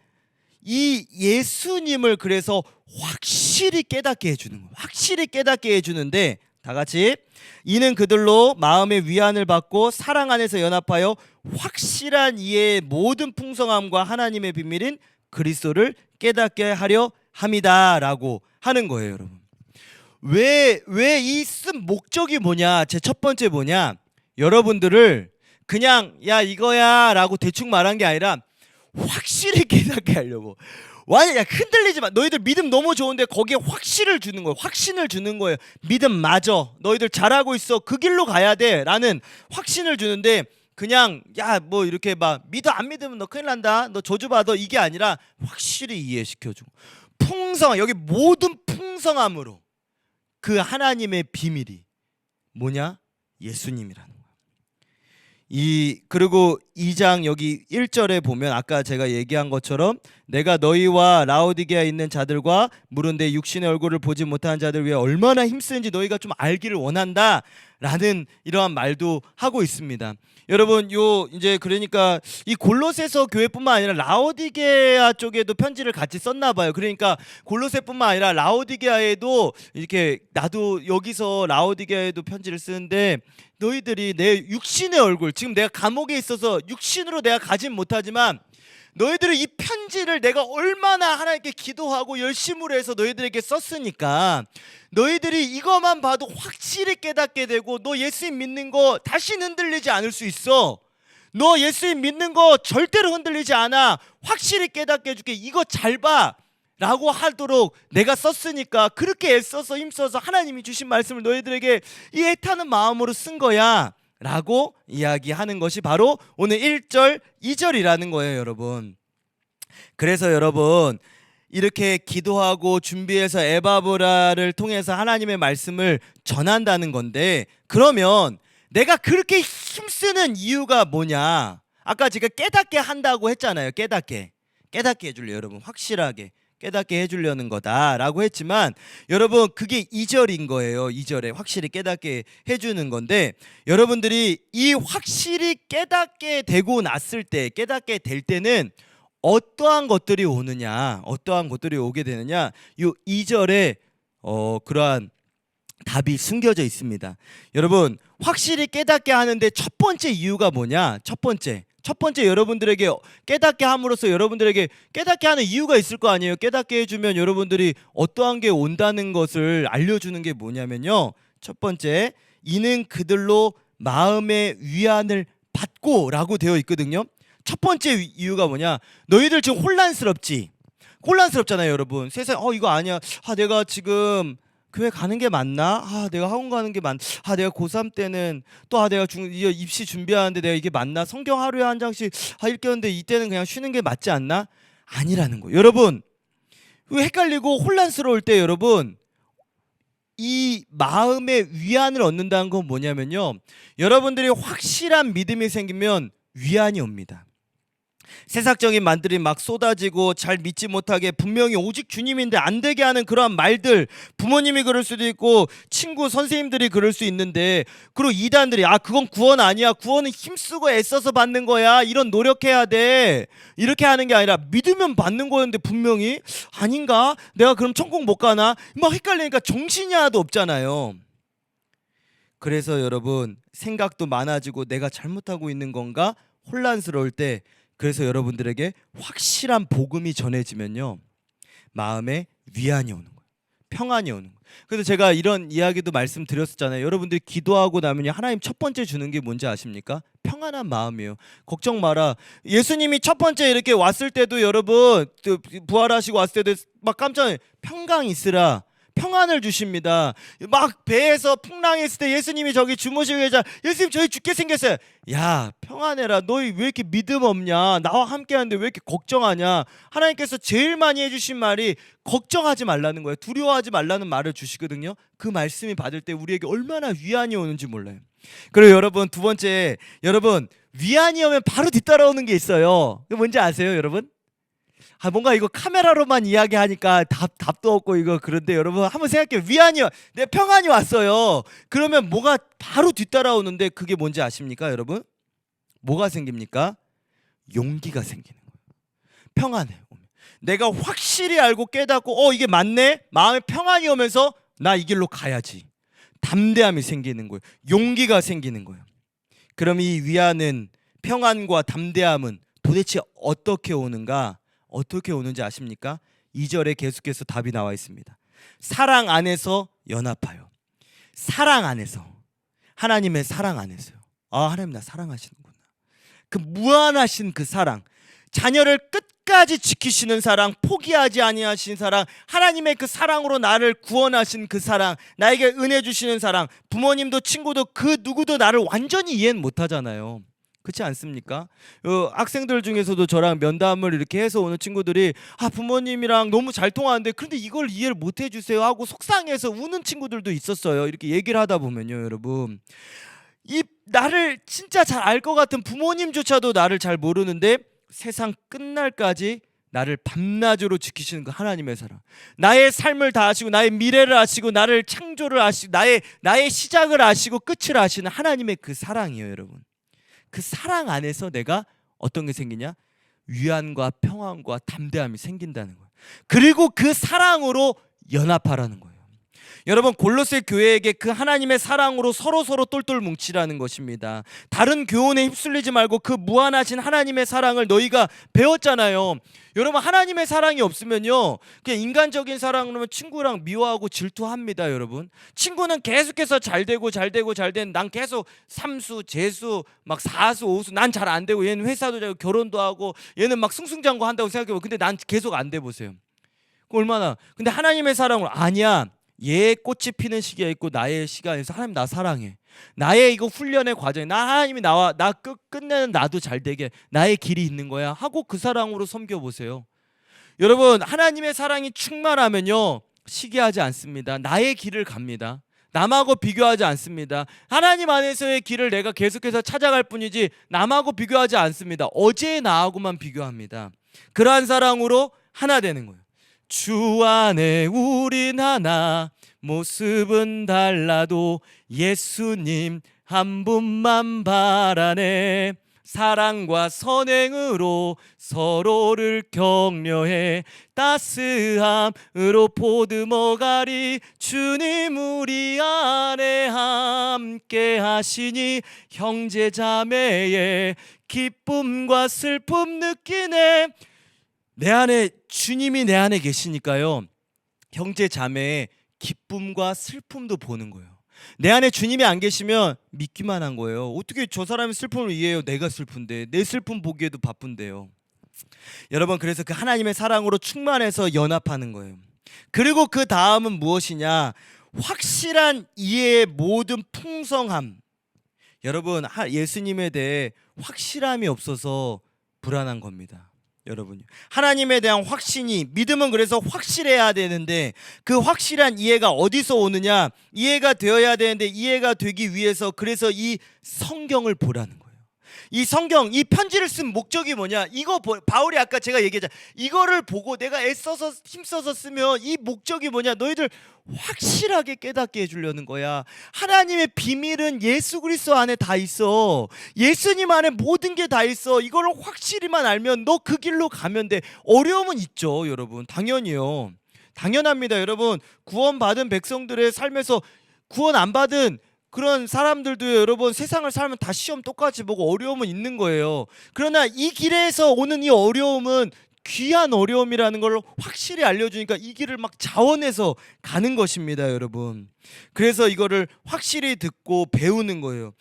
Speaker 3: 이 예수님을 그래서 확실히 깨닫게 해주는 거예요. 확실히 깨닫게 해주는데, 다 같이, 이는 그들로 마음의 위안을 받고 사랑 안에서 연합하여 확실한 이해의 모든 풍성함과 하나님의 비밀인 그리스도를 깨닫게 하려 함이다라고 하는 거예요, 여러분. 왜 이 쓴 목적이 뭐냐? 제 첫 번째 뭐냐? 여러분들을 그냥 야 이거야 라고 대충 말한 게 아니라 확실히 깨닫게 하려고. 완전 흔들리지 마. 너희들 믿음 너무 좋은데 거기에 확신을 주는 거예요. 확신을 주는 거예요. 믿음 맞아. 너희들 잘하고 있어. 그 길로 가야 돼. 라는 확신을 주는데, 그냥 야 뭐 이렇게 막 믿어 안 믿으면 너 큰일 난다. 너 저주받아. 이게 아니라 확실히 이해시켜주고, 풍성, 여기 모든 풍성함으로 그 하나님의 비밀이 뭐냐? 예수님이라는 거야. 그리고 2장 여기 1절에 보면 아까 제가 얘기한 것처럼 내가 너희와 라오디게아에 있는 자들과 물은데 육신의 얼굴을 보지 못하는 자들 위해 얼마나 힘쓰는지 너희가 좀 알기를 원한다 라는 이러한 말도 하고 있습니다. 여러분, 이제 그러니까 이 골로새서 교회뿐만 아니라 라오디게아 쪽에도 편지를 같이 썼나 봐요. 그러니까 골로새뿐만 아니라 라오디게아에도 이렇게, 나도 여기서 라오디게아에도 편지를 쓰는데 너희들이 내 육신의 얼굴, 지금 내가 감옥에 있어서 육신으로 내가 가진 못하지만 너희들이 이 편지를 내가 얼마나 하나님께 기도하고 열심으로 해서 너희들에게 썼으니까 너희들이 이것만 봐도 확실히 깨닫게 되고, 너 예수님 믿는 거 다시는 흔들리지 않을 수 있어. 너 예수님 믿는 거 절대로 흔들리지 않아. 확실히 깨닫게 해줄게. 이거 잘 봐 라고 하도록 내가 썼으니까, 그렇게 애써서 힘써서 하나님이 주신 말씀을 너희들에게 이 애타는 마음으로 쓴 거야 라고 이야기하는 것이 바로 오늘 1절 2절이라는 거예요, 여러분. 그래서 여러분, 이렇게 기도하고 준비해서 에바브라를 통해서 하나님의 말씀을 전한다는 건데, 그러면 내가 그렇게 힘쓰는 이유가 뭐냐? 아까 제가 깨닫게 한다고 했잖아요. 깨닫게 해줄래요, 여러분. 확실하게 깨닫게 해주려는 거다라고 했지만, 여러분, 그게 2절인 거예요. 2절에 확실히 깨닫게 해주는 건데, 여러분들이 이 확실히 깨닫게 되고 났을 때, 깨닫게 될 때는 어떠한 것들이 오느냐, 어떠한 것들이 오게 되느냐, 이 2절에 그러한 답이 숨겨져 있습니다. 여러분, 확실히 깨닫게 하는데 첫 번째 이유가 뭐냐? 첫 번째 여러분들에게 깨닫게 함으로써 여러분들에게 깨닫게 하는 이유가 있을 거 아니에요. 깨닫게 해주면 여러분들이 어떠한 게 온다는 것을 알려주는 게 뭐냐면요, 첫 번째, 이는 그들로 마음의 위안을 받고 라고 되어 있거든요. 첫 번째 이유가 뭐냐? 너희들 지금 혼란스럽잖아요, 여러분. 세상 이거 아니야. 내가 지금 교회 가는 게 맞나? 내가 학원 가는 게 내가 고3 때는 또 내가 입시 준비하는데 내가 이게 맞나? 성경 하루에 한 장씩 읽었는데 이때는 그냥 쉬는 게 맞지 않나? 아니라는 거예요. 여러분, 헷갈리고 혼란스러울 때 여러분, 이 마음의 위안을 얻는다는 건 뭐냐면요, 여러분들이 확실한 믿음이 생기면 위안이 옵니다. 세상적인 말들이 막 쏟아지고 잘 믿지 못하게, 분명히 오직 주님인데 안 되게 하는 그러한 말들, 부모님이 그럴 수도 있고 친구 선생님들이 그럴 수 있는데, 그리고 이단들이 그건 구원 아니야, 구원은 힘쓰고 애써서 받는 거야, 이런 노력해야 돼, 이렇게 하는 게 아니라 믿으면 받는 거였는데 분명히 아닌가? 내가 그럼 천국 못 가나? 막 헷갈리니까 정신이 하나도 없잖아요. 그래서 여러분 생각도 많아지고 내가 잘못하고 있는 건가 혼란스러울 때, 그래서 여러분들에게 확실한 복음이 전해지면요 마음에 위안이 오는 거예요. 평안이 오는 거예요. 그래서 제가 이런 이야기도 말씀드렸었잖아요. 여러분들이 기도하고 나면 하나님 첫 번째 주는 게 뭔지 아십니까? 평안한 마음이에요. 걱정 마라. 예수님이 첫 번째 이렇게 왔을 때도 여러분 부활하시고 왔을 때도 막 깜짝 평강 있으라, 평안을 주십니다. 막 배에서 풍랑했을 때 예수님이 저기 주무시고 계자, 예수님 저희 죽게 생겼어요. 야 평안해라. 너희 왜 이렇게 믿음 없냐? 나와 함께 하는데 왜 이렇게 걱정하냐? 하나님께서 제일 많이 해주신 말이 걱정하지 말라는 거예요. 두려워하지 말라는 말을 주시거든요. 그 말씀이 받을 때 우리에게 얼마나 위안이 오는지 몰라요. 그리고 여러분 두 번째, 여러분 위안이 오면 바로 뒤따라오는 게 있어요. 그게 뭔지 아세요 여러분? 뭔가 이거 카메라로만 이야기하니까 답도 없고 이거 그런데 여러분 한번 생각해요. 내 평안이 왔어요. 그러면 뭐가 바로 뒤따라오는데 그게 뭔지 아십니까 여러분? 뭐가 생깁니까? 용기가 생기는 거예요. 평안해요. 내가 확실히 알고 깨닫고 이게 맞네? 마음에 평안이 오면서 나 이 길로 가야지. 담대함이 생기는 거예요. 용기가 생기는 거예요. 그럼 이 위안은, 평안과 담대함은 도대체 어떻게 오는가? 어떻게 오는지 아십니까? 2절에 계속해서 답이 나와 있습니다. 사랑 안에서 연합하여. 사랑 안에서. 하나님의 사랑 안에서요. 하나님 나 사랑하시는구나. 그 무한하신 그 사랑, 자녀를 끝까지 지키시는 사랑, 포기하지 아니하신 사랑, 하나님의 그 사랑으로 나를 구원하신 그 사랑, 나에게 은혜 주시는 사랑. 부모님도 친구도 그 누구도 나를 완전히 이해는 못하잖아요. 그렇지 않습니까? 학생들 중에서도 저랑 면담을 이렇게 해서 오는 친구들이 부모님이랑 너무 잘 통하는데 그런데 이걸 이해를 못 해주세요 하고 속상해서 우는 친구들도 있었어요. 이렇게 얘기를 하다 보면요 여러분, 이 나를 진짜 잘 알 것 같은 부모님조차도 나를 잘 모르는데 세상 끝날까지 나를 밤낮으로 지키시는 그 하나님의 사랑, 나의 삶을 다 아시고 나의 미래를 아시고 나를 창조를 아시고 나의 시작을 아시고 끝을 아시는 하나님의 그 사랑이에요 여러분. 그 사랑 안에서 내가 어떤 게 생기냐? 위안과 평안과 담대함이 생긴다는 거예요. 그리고 그 사랑으로 연합하라는 거예요. 여러분 골로새 교회에게 그 하나님의 사랑으로 서로 똘똘 뭉치라는 것입니다. 다른 교훈에 휩쓸리지 말고 그 무한하신 하나님의 사랑을 너희가 배웠잖아요. 여러분 하나님의 사랑이 없으면요 그냥 인간적인 사랑으로는 친구랑 미워하고 질투합니다. 여러분 친구는 계속해서 잘되고 난 계속 삼수 재수 막 사수 오수 난 잘 안 되고, 얘는 회사도 잘하고 결혼도 하고 얘는 막 승승장구 한다고 생각해요. 근데 난 계속 안 돼 보세요. 얼마나. 근데 하나님의 사랑으로 아니야, 얘의 꽃이 피는 시기가 있고 나의 시간에서 하나님 나 사랑해. 나의 이거 훈련의 과정에 하나님이 나 끝내는 나도 잘 되게 나의 길이 있는 거야 하고 그 사랑으로 섬겨보세요. 여러분 하나님의 사랑이 충만하면요 시기하지 않습니다. 나의 길을 갑니다. 남하고 비교하지 않습니다. 하나님 안에서의 길을 내가 계속해서 찾아갈 뿐이지 남하고 비교하지 않습니다. 어제의 나하고만 비교합니다. 그러한 사랑으로 하나 되는 거예요. 주 안에 우린 하나, 모습은 달라도 예수님 한 분만 바라네. 사랑과 선행으로 서로를 격려해 따스함으로 보듬어가리. 주님 우리 안에 함께 하시니 형제 자매의 기쁨과 슬픔 느끼네. 내 안에 주님이 내 안에 계시니까요 형제 자매의 기쁨과 슬픔도 보는 거예요. 내 안에 주님이 안 계시면 믿기만 한 거예요. 어떻게 저 사람의 슬픔을 이해해요? 내가 슬픈데, 내 슬픔 보기에도 바쁜데요. 여러분 그래서 그 하나님의 사랑으로 충만해서 연합하는 거예요. 그리고 그 다음은 무엇이냐? 확실한 이해의 모든 풍성함. 여러분 예수님에 대해 확실함이 없어서 불안한 겁니다. 여러분 하나님에 대한 확신이, 믿음은 그래서 확실해야 되는데 그 확실한 이해가 어디서 오느냐? 이해가 되어야 되는데 이해가 되기 위해서 그래서 이 성경을 보라는 거예요. 이 성경, 이 편지를 쓴 목적이 뭐냐? 이거 바울이 아까 제가 얘기했잖아요. 이거를 보고 내가 애써서 힘써서 쓰면 이 목적이 뭐냐? 너희들 확실하게 깨닫게 해주려는 거야. 하나님의 비밀은 예수 그리스도 안에 다 있어. 예수님 안에 모든 게 다 있어. 이걸 확실히만 알면 너 그 길로 가면 돼. 어려움은 있죠 여러분, 당연히요. 당연합니다. 여러분 구원받은 백성들의 삶에서 구원 안 받은 그런 사람들도요, 여러분 세상을 살면 다 시험 똑같이 보고 어려움은 있는 거예요. 그러나 이 길에서 오는 이 어려움은 귀한 어려움이라는 걸 확실히 알려주니까 이 길을 막 자원해서 가는 것입니다, 여러분. 그래서 이거를 확실히 듣고 배우는 거예요.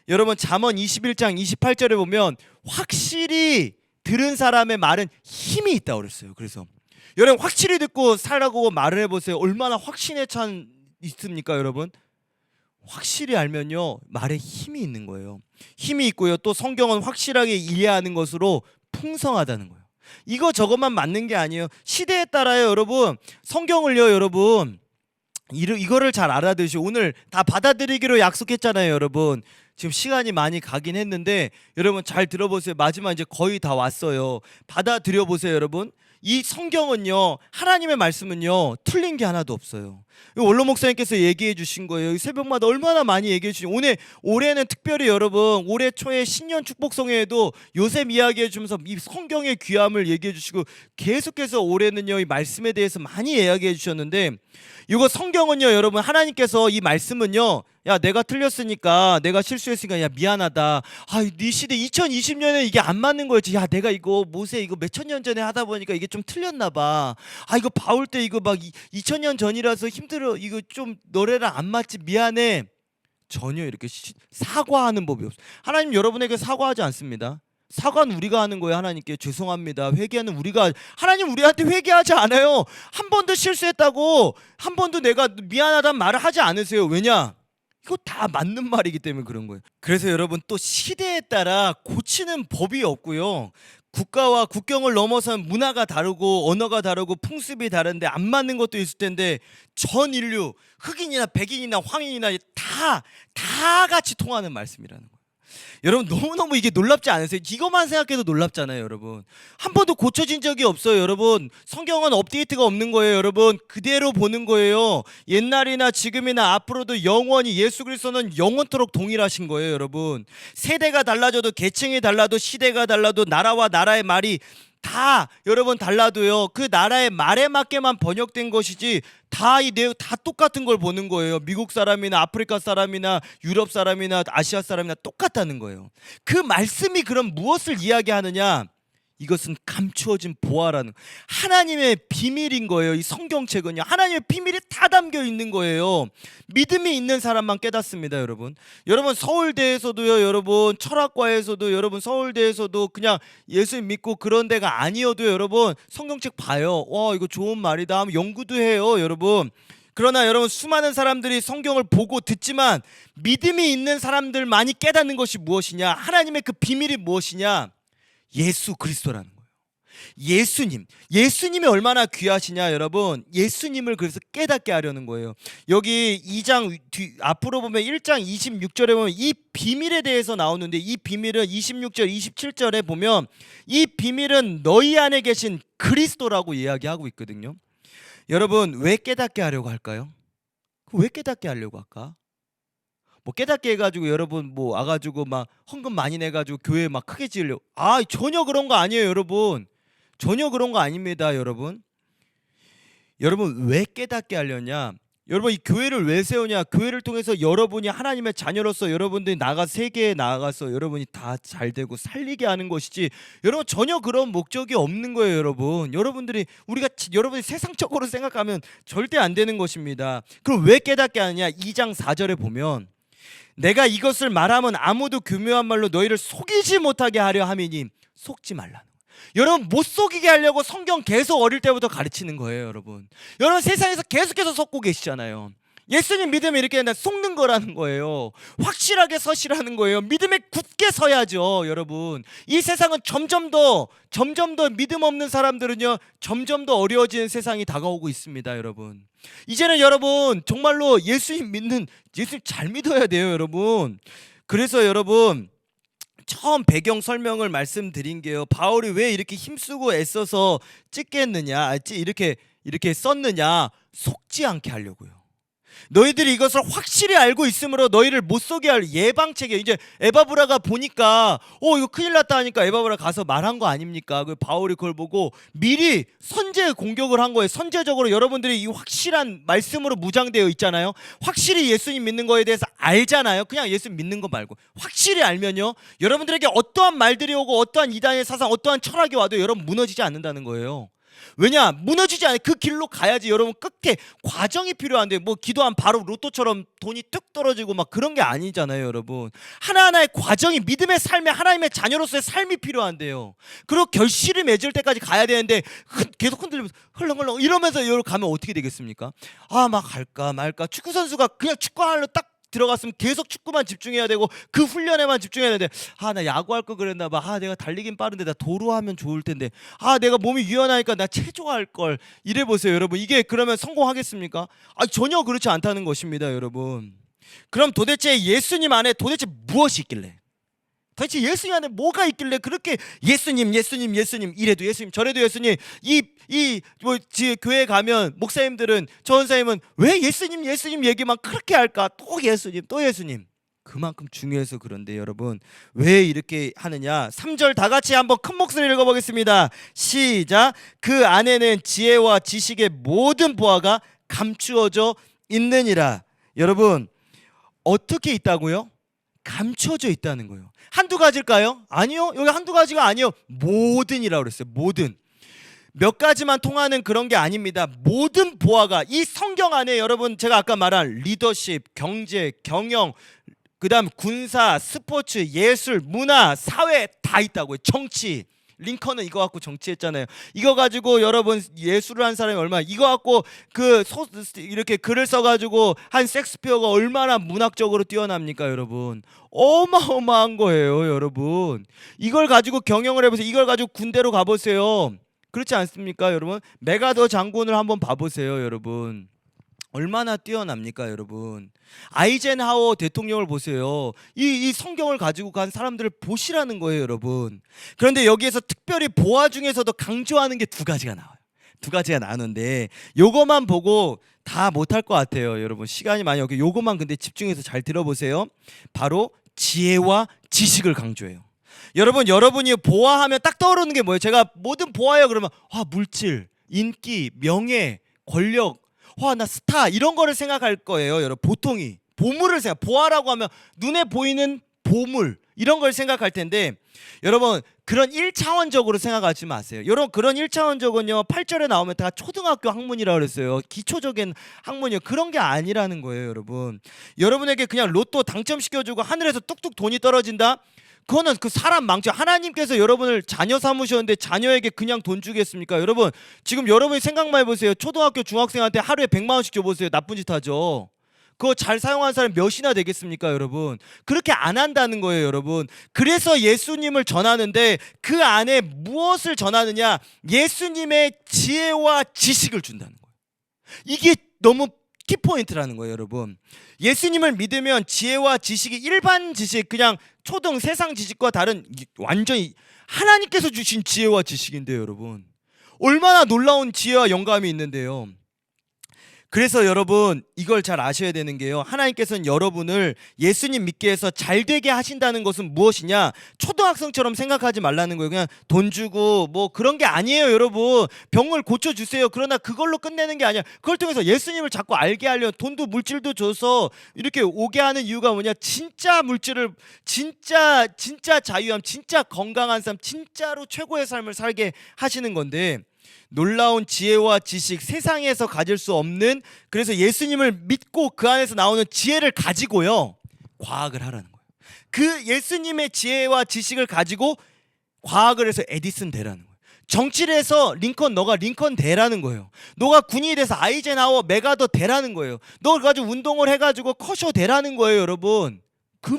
Speaker 3: 여러분 잠언 21장 28절에 보면 확실히 들은 사람의 말은 힘이 있다고 그랬어요. 그래서 여러분 확실히 듣고 살라고 말을 해보세요. 얼마나 확신에 찬 있습니까, 여러분? 확실히 알면요 말에 힘이 있는 거예요. 힘이 있고요. 또 성경은 확실하게 이해하는 것으로 풍성하다는 거예요. 이거 저것만 맞는 게 아니에요. 시대에 따라요, 여러분. 성경을요, 여러분. 이거를 잘 알아두시고 오늘 다 받아들이기로 약속했잖아요, 여러분. 지금 시간이 많이 가긴 했는데 여러분 잘 들어보세요. 마지막 이제 거의 다 왔어요. 받아들여 보세요, 여러분. 이 성경은요, 하나님의 말씀은요 틀린 게 하나도 없어요. 원로 목사님께서 얘기해 주신 거예요. 새벽마다 얼마나 많이 얘기해 주신. 올해는 특별히 여러분 올해 초에 신년 축복성회에도 요셉 이야기해 주면서 이 성경의 귀함을 얘기해 주시고 계속해서 올해는요 이 말씀에 대해서 많이 이야기해 주셨는데, 이거 성경은요 여러분 하나님께서 이 말씀은요, 야 내가 틀렸으니까, 내가 실수했으니까 야 미안하다. 네 시대 2020년에 이게 안 맞는 거였지. 야 내가 이거 모세 이거 몇천 년 전에 하다 보니까 이게 좀 틀렸나 봐. 이거 바울 때 이거 막 2000년 전이라서 힘들어. 이거 좀 너네랑 안 맞지. 미안해. 전혀 이렇게 사과하는 법이 없어요. 하나님 여러분에게 사과하지 않습니다. 사과는 우리가 하는 거예요. 하나님께 죄송합니다. 회개하는 우리가. 하나님 우리한테 회개하지 않아요. 한 번도 실수했다고 한 번도 내가 미안하다는 말을 하지 않으세요. 왜냐? 이거 다 맞는 말이기 때문에 그런 거예요. 그래서 여러분 또 시대에 따라 고치는 법이 없고요. 국가와 국경을 넘어선 문화가 다르고 언어가 다르고 풍습이 다른데 안 맞는 것도 있을 텐데 전 인류 흑인이나 백인이나 황인이나 다 같이 통하는 말씀이라는 거예요. 여러분 너무너무 이게 놀랍지 않으세요? 이것만 생각해도 놀랍잖아요, 여러분. 한 번도 고쳐진 적이 없어요, 여러분. 성경은 업데이트가 없는 거예요, 여러분. 그대로 보는 거예요. 옛날이나 지금이나 앞으로도 영원히 예수 그리스도는 영원토록 동일하신 거예요, 여러분. 세대가 달라져도 계층이 달라도 시대가 달라도 나라와 나라의 말이 다 여러분 달라도요 그 나라의 말에 맞게만 번역된 것이지 다 이 내용 다 똑같은 걸 보는 거예요. 미국 사람이나 아프리카 사람이나 유럽 사람이나 아시아 사람이나 똑같다는 거예요. 그 말씀이 그럼 무엇을 이야기하느냐? 이것은 감추어진 보화라는 하나님의 비밀인 거예요. 이 성경책은요 하나님의 비밀이 다 담겨 있는 거예요. 믿음이 있는 사람만 깨닫습니다, 여러분. 여러분 서울대에서도요, 여러분 철학과에서도, 여러분 서울대에서도 그냥 예수 믿고 그런 데가 아니어도 여러분 성경책 봐요. 와 이거 좋은 말이다 하면 연구도 해요, 여러분. 그러나 여러분 수많은 사람들이 성경을 보고 듣지만 믿음이 있는 사람들만이 깨닫는 것이 무엇이냐? 하나님의 그 비밀이 무엇이냐? 예수 그리스도라는 거예요. 예수님이 얼마나 귀하시냐, 여러분. 예수님을 그래서 깨닫게 하려는 거예요. 여기 2장 앞으로 보면 1장 26절에 보면 이 비밀에 대해서 나오는데, 이 비밀은 26절 27절에 보면 이 비밀은 너희 안에 계신 그리스도라고 이야기하고 있거든요. 여러분 왜 깨닫게 하려고 할까요? 왜 깨닫게 하려고 할까? 뭐 깨닫게 해가지고 여러분 뭐 와가지고 막 헌금 많이 내가지고 교회 막 크게 지으려고. 전혀 그런 거 아니에요, 여러분. 전혀 그런 거 아닙니다, 여러분. 여러분 왜 깨닫게 하려냐? 여러분 이 교회를 왜 세우냐? 교회를 통해서 여러분이 하나님의 자녀로서 여러분들이 세계에 나가서 여러분이 다 잘되고 살리게 하는 것이지, 여러분 전혀 그런 목적이 없는 거예요, 여러분. 여러분들이 세상적으로 생각하면 절대 안 되는 것입니다. 그럼 왜 깨닫게 하느냐? 2장 4절에 보면 내가 이것을 말하면 아무도 교묘한 말로 너희를 속이지 못하게 하려 함이니 속지 말라는. 여러분 못 속이게 하려고 성경 계속 어릴 때부터 가르치는 거예요, 여러분. 여러분 세상에서 계속해서 속고 계시잖아요. 예수님 믿으면 이렇게 된다, 속는 거라는 거예요. 확실하게 서시라는 거예요. 믿음에 굳게 서야죠, 여러분. 이 세상은 점점 더 믿음 없는 사람들은요 점점 더 어려워지는 세상이 다가오고 있습니다, 여러분. 이제는 여러분 정말로 예수님 잘 믿어야 돼요, 여러분. 그래서 여러분 처음 배경 설명을 말씀드린 게요, 바울이 왜 이렇게 힘쓰고 애써서 이렇게 썼느냐? 속지 않게 하려고요. 너희들이 이것을 확실히 알고 있으므로 너희를 못 속게 할 예방책이에요. 이제 에바브라가 보니까 이거 큰일 났다 하니까 에바브라 가서 말한 거 아닙니까? 그 바울이 그걸 보고 미리 선제 공격을 한 거예요. 선제적으로 여러분들이 이 확실한 말씀으로 무장되어 있잖아요. 확실히 예수님 믿는 거에 대해서 알잖아요. 그냥 예수 믿는 거 말고 확실히 알면요, 여러분들에게 어떠한 말들이 오고 어떠한 이단의 사상, 어떠한 철학이 와도 여러분 무너지지 않는다는 거예요. 왜냐? 무너지지 않아요. 그 길로 가야지. 여러분 끝에 과정이 필요한데 뭐 기도한 바로 로또처럼 돈이 뚝 떨어지고 막 그런 게 아니잖아요. 여러분 하나하나의 과정이, 믿음의 삶에 하나님의 자녀로서의 삶이 필요한데요. 그리고 결실을 맺을 때까지 가야 되는데 계속 흔들리면서 흘렁흘렁 이러면서 여기 가면 어떻게 되겠습니까? 막 갈까 말까. 축구 선수가 그냥 축구하러 딱 들어갔으면 계속 축구만 집중해야 되고 그 훈련에만 집중해야 되는데 나 야구할 거 그랬나 봐. 내가 달리긴 빠른데 나 도루하면 좋을 텐데. 내가 몸이 유연하니까 나 체조할 걸. 이래 보세요, 여러분. 이게 그러면 성공하겠습니까? 전혀 그렇지 않다는 것입니다, 여러분. 그럼 도대체 예수님 안에 도대체 무엇이 있길래? 도대체 예수님 안에 뭐가 있길래 그렇게 예수님 이래도 예수님 저래도 예수님, 교회 가면 목사님들은, 전사님은 왜 예수님 얘기만 그렇게 할까? 또 예수님. 그만큼 중요해서 그런데 여러분 왜 이렇게 하느냐? 3절 다 같이 한번 큰 목소리로 읽어보겠습니다. 시작. 그 안에는 지혜와 지식의 모든 보화가 감추어져 있느니라. 여러분 어떻게 있다고요? 감춰져 있다는 거예요. 한두 가지일까요? 아니요. 여기 한두 가지가 아니요. 모든이라고 그랬어요. 모든. 몇 가지만 통하는 그런 게 아닙니다. 모든 보화가 이 성경 안에, 여러분 제가 아까 말한 리더십, 경제, 경영, 그다음 군사, 스포츠, 예술, 문화, 사회 다 있다고요. 정치. 링컨은 이거 갖고 정치했잖아요. 이거 가지고 여러분 예술을 한 사람이 얼마나, 이거 갖고 이렇게 글을 써가지고 한 섹스피어가 얼마나 문학적으로 뛰어납니까, 여러분? 어마어마한 거예요, 여러분. 이걸 가지고 경영을 해보세요. 이걸 가지고 군대로 가보세요. 그렇지 않습니까, 여러분? 메가더 장군을 한번 봐보세요, 여러분. 얼마나 뛰어납니까, 여러분? 아이젠하워 대통령을 보세요. 이 성경을 가지고 간 사람들을 보시라는 거예요, 여러분. 그런데 여기에서 특별히 보화 중에서도 강조하는 게 두 가지가 나와요. 두 가지가 나오는데 요거만 보고 다 못할 것 같아요, 여러분. 시간이 많이 없고 요거만 근데 집중해서 잘 들어보세요. 바로 지혜와 지식을 강조해요. 여러분이 보화하면 딱 떠오르는 게 뭐예요? 제가 뭐든 보화예요 그러면 물질, 인기, 명예, 권력, 나 스타 이런 거를 생각할 거예요, 여러분. 보통이 보물을 보화라고 하면 눈에 보이는 보물 이런 걸 생각할 텐데, 여러분 그런 1차원적으로 생각하지 마세요. 여러분 그런 1차원적은요 8절에 나오면 다 초등학교 학문이라고 그랬어요. 기초적인 학문이요. 그런 게 아니라는 거예요, 여러분. 여러분에게 그냥 로또 당첨시켜주고 하늘에서 뚝뚝 돈이 떨어진다? 그거는 그 사람 망쳐. 하나님께서 여러분을 자녀 삼으셨는데 자녀에게 그냥 돈 주겠습니까? 여러분 지금 여러분이 생각만 해보세요. 초등학교 중학생한테 하루에 100만 원씩 줘보세요. 나쁜 짓 하죠. 그거 잘 사용하는 사람이 몇이나 되겠습니까, 여러분? 그렇게 안 한다는 거예요, 여러분. 그래서 예수님을 전하는데 그 안에 무엇을 전하느냐? 예수님의 지혜와 지식을 준다는 거예요. 이게 너무 키포인트라는 거예요, 여러분. 예수님을 믿으면 지혜와 지식이 일반 지식, 그냥 초등 세상 지식과 다른 완전히 하나님께서 주신 지혜와 지식인데요, 여러분. 얼마나 놀라운 지혜와 영감이 있는데요. 그래서 여러분 이걸 잘 아셔야 되는 게요, 하나님께서는 여러분을 예수님 믿게 해서 잘 되게 하신다는 것은 무엇이냐? 초등학생처럼 생각하지 말라는 거예요. 그냥 돈 주고 뭐 그런 게 아니에요, 여러분. 병을 고쳐주세요. 그러나 그걸로 끝내는 게 아니야. 그걸 통해서 예수님을 자꾸 알게 하려 돈도 물질도 줘서 이렇게 오게 하는 이유가 뭐냐? 진짜 물질을, 진짜 자유함, 진짜 건강한 삶, 진짜로 최고의 삶을 살게 하시는 건데, 놀라운 지혜와 지식, 세상에서 가질 수 없는, 그래서 예수님을 믿고 그 안에서 나오는 지혜를 가지고요 과학을 하라는 거예요. 그 예수님의 지혜와 지식을 가지고 과학을 해서 에디슨 되라는 거예요. 정치를 해서 너가 링컨 되라는 거예요. 너가 군인이 돼서 아이젠하워 메가더 되라는 거예요. 너가 가지고 운동을 해가지고 커쇼 되라는 거예요, 여러분. 그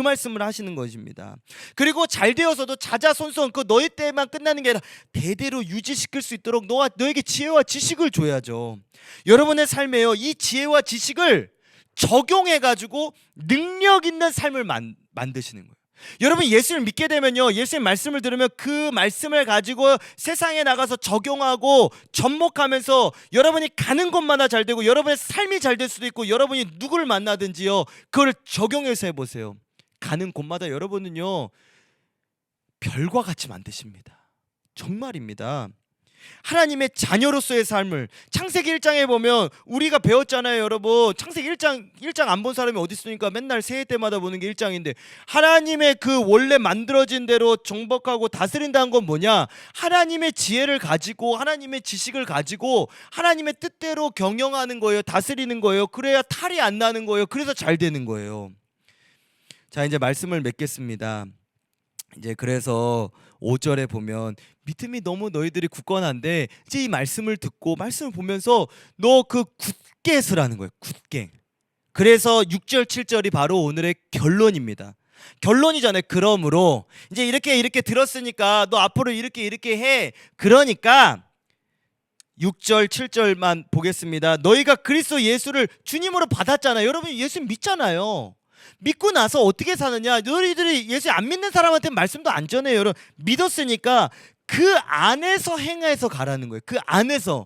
Speaker 3: 말씀을 하시는 것입니다. 그리고 잘 되어서도 자자손손 너희 때만 끝나는 게 아니라 대대로 유지시킬 수 있도록 너에게 지혜와 지식을 줘야죠. 여러분의 삶에요, 이 지혜와 지식을 적용해가지고 능력 있는 삶을 만드시는 거예요. 여러분 예수를 믿게 되면요, 예수의 말씀을 들으면 그 말씀을 가지고 세상에 나가서 적용하고 접목하면서 여러분이 가는 곳마다 잘 되고 여러분의 삶이 잘 될 수도 있고, 여러분이 누구를 만나든지요, 그걸 적용해서 해보세요. 가는 곳마다 여러분은요 별과 같이 만드십니다. 정말입니다. 하나님의 자녀로서의 삶을 창세기 1장에 보면 우리가 배웠잖아요, 여러분. 창세기 1장 안 본 사람이 어디 있습니까? 맨날 새해 때마다 보는 게 1장인데, 하나님의 그 원래 만들어진 대로 정복하고 다스린다는 건 뭐냐? 하나님의 지혜를 가지고 하나님의 지식을 가지고 하나님의 뜻대로 경영하는 거예요. 다스리는 거예요. 그래야 탈이 안 나는 거예요. 그래서 잘 되는 거예요. 자, 이제 말씀을 맺겠습니다. 이제 그래서 5절에 보면 믿음이 너무 너희들이 굳건한데, 이제 이 말씀을 듣고 말씀을 보면서 너 그 굳게 서라는 거예요. 굳게. 그래서 6절 7절이 바로 오늘의 결론입니다. 결론이잖아요. 그러므로 이제 이렇게 들었으니까 너 앞으로 이렇게 해. 그러니까 6절 7절만 보겠습니다. 너희가 그리스도 예수를 주님으로 받았잖아요. 여러분 예수 믿잖아요. 믿고 나서 어떻게 사느냐? 너희들이 예수 안 믿는 사람한테 말씀도 안 전해요. 여러분 믿었으니까 그 안에서 행해서 가라는 거예요. 그 안에서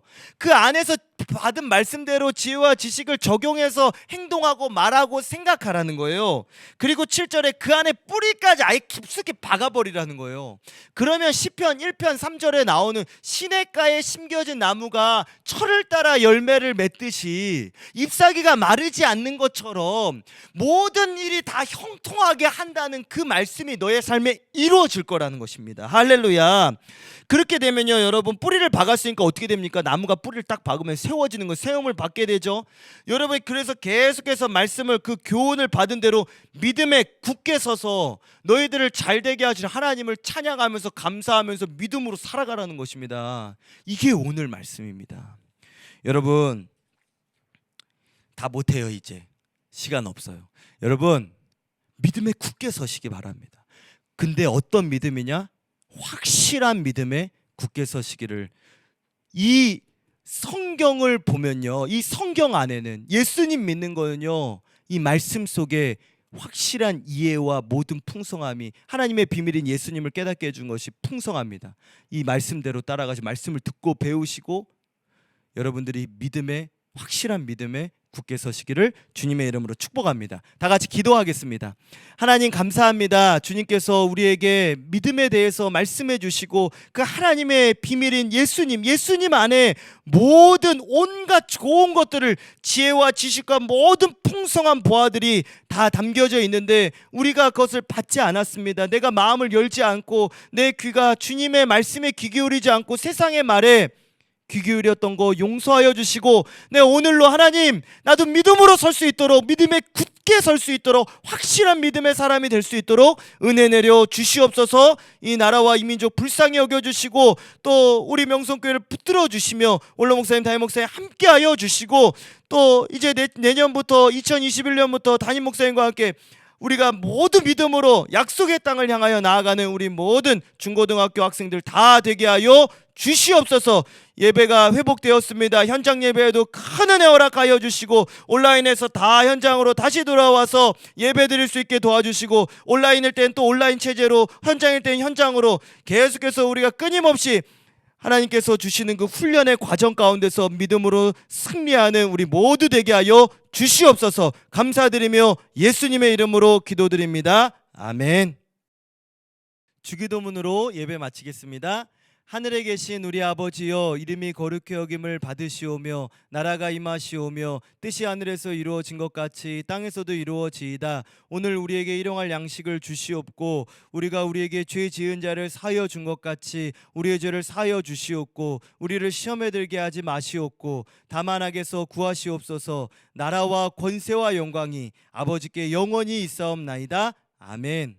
Speaker 3: 받은 말씀대로 지혜와 지식을 적용해서 행동하고 말하고 생각하라는 거예요. 그리고 7절에 그 안에 뿌리까지 아예 깊숙이 박아버리라는 거예요. 그러면 시편 1편 3절에 나오는 시냇가에 심겨진 나무가 철을 따라 열매를 맺듯이 잎사귀가 마르지 않는 것처럼 모든 일이 다 형통하게 한다는 그 말씀이 너의 삶에 이루어질 거라는 것입니다. 할렐루야. 그렇게 되면요, 여러분 뿌리를 박았으니까 어떻게 됩니까? 나무가 뿌리를 딱 박으면 세워지는 거, 세움을 받게 되죠. 여러분 그래서 계속해서 말씀을, 그 교훈을 받은 대로 믿음에 굳게 서서 너희들을 잘되게 하시는 하나님을 찬양하면서 감사하면서 믿음으로 살아가라는 것입니다. 이게 오늘 말씀입니다. 여러분 다 못해요. 이제 시간 없어요. 여러분 믿음에 굳게 서시기 바랍니다. 근데 어떤 믿음이냐? 확실한 믿음에 굳게 서시기를. 이 성경을 보면요, 이 성경 안에는 예수님 믿는 거는요, 이 말씀 속에 확실한 이해와 모든 풍성함이, 하나님의 비밀인 예수님을 깨닫게 해준 것이 풍성합니다. 이 말씀대로 따라가시, 말씀을 듣고 배우시고 여러분들이 믿음에, 확실한 믿음에 굳게 서시기를 주님의 이름으로 축복합니다. 다 같이 기도하겠습니다. 하나님 감사합니다. 주님께서 우리에게 믿음에 대해서 말씀해 주시고 그 하나님의 비밀인 예수님 안에 모든 온갖 좋은 것들을, 지혜와 지식과 모든 풍성한 보화들이 다 담겨져 있는데 우리가 그것을 받지 않았습니다. 내가 마음을 열지 않고 내 귀가 주님의 말씀에 귀 기울이지 않고 세상의 말에 귀 기울였던 거 용서하여 주시고, 네, 오늘로 하나님 나도 믿음으로 설 수 있도록, 믿음에 굳게 설 수 있도록, 확실한 믿음의 사람이 될 수 있도록 은혜 내려 주시옵소서. 이 나라와 이 민족 불쌍히 여겨주시고 또 우리 명성교회를 붙들어 주시며 원로 목사님, 담임 목사님 함께하여 주시고, 또 이제 내년부터 2021년부터 담임 목사님과 함께 우리가 모두 믿음으로 약속의 땅을 향하여 나아가는 우리 모든 중고등학교 학생들 다 되게 하여 주시옵소서. 예배가 회복되었습니다. 현장 예배에도 큰 은혜 허락하여 주시고 온라인에서 다 현장으로 다시 돌아와서 예배 드릴 수 있게 도와주시고, 온라인일 땐 또 온라인 체제로, 현장일 땐 현장으로 계속해서 우리가 끊임없이 하나님께서 주시는 그 훈련의 과정 가운데서 믿음으로 승리하는 우리 모두 되게 하여 주시옵소서. 감사드리며 예수님의 이름으로 기도드립니다. 아멘. 주기도문으로 예배 마치겠습니다. 하늘에 계신 우리 아버지여, 이름이 거룩히 여김을 받으시오며 나라가 임하시오며 뜻이 하늘에서 이루어진 것 같이 땅에서도 이루어지이다. 오늘 우리에게 일용할 양식을 주시옵고 우리가 우리에게 죄 지은 자를 사하여 준 것 같이 우리의 죄를 사하여 주시옵고 우리를 시험에 들게 하지 마시옵고 다만 악에서 구하시옵소서. 나라와 권세와 영광이 아버지께 영원히 있사옵나이다. 아멘.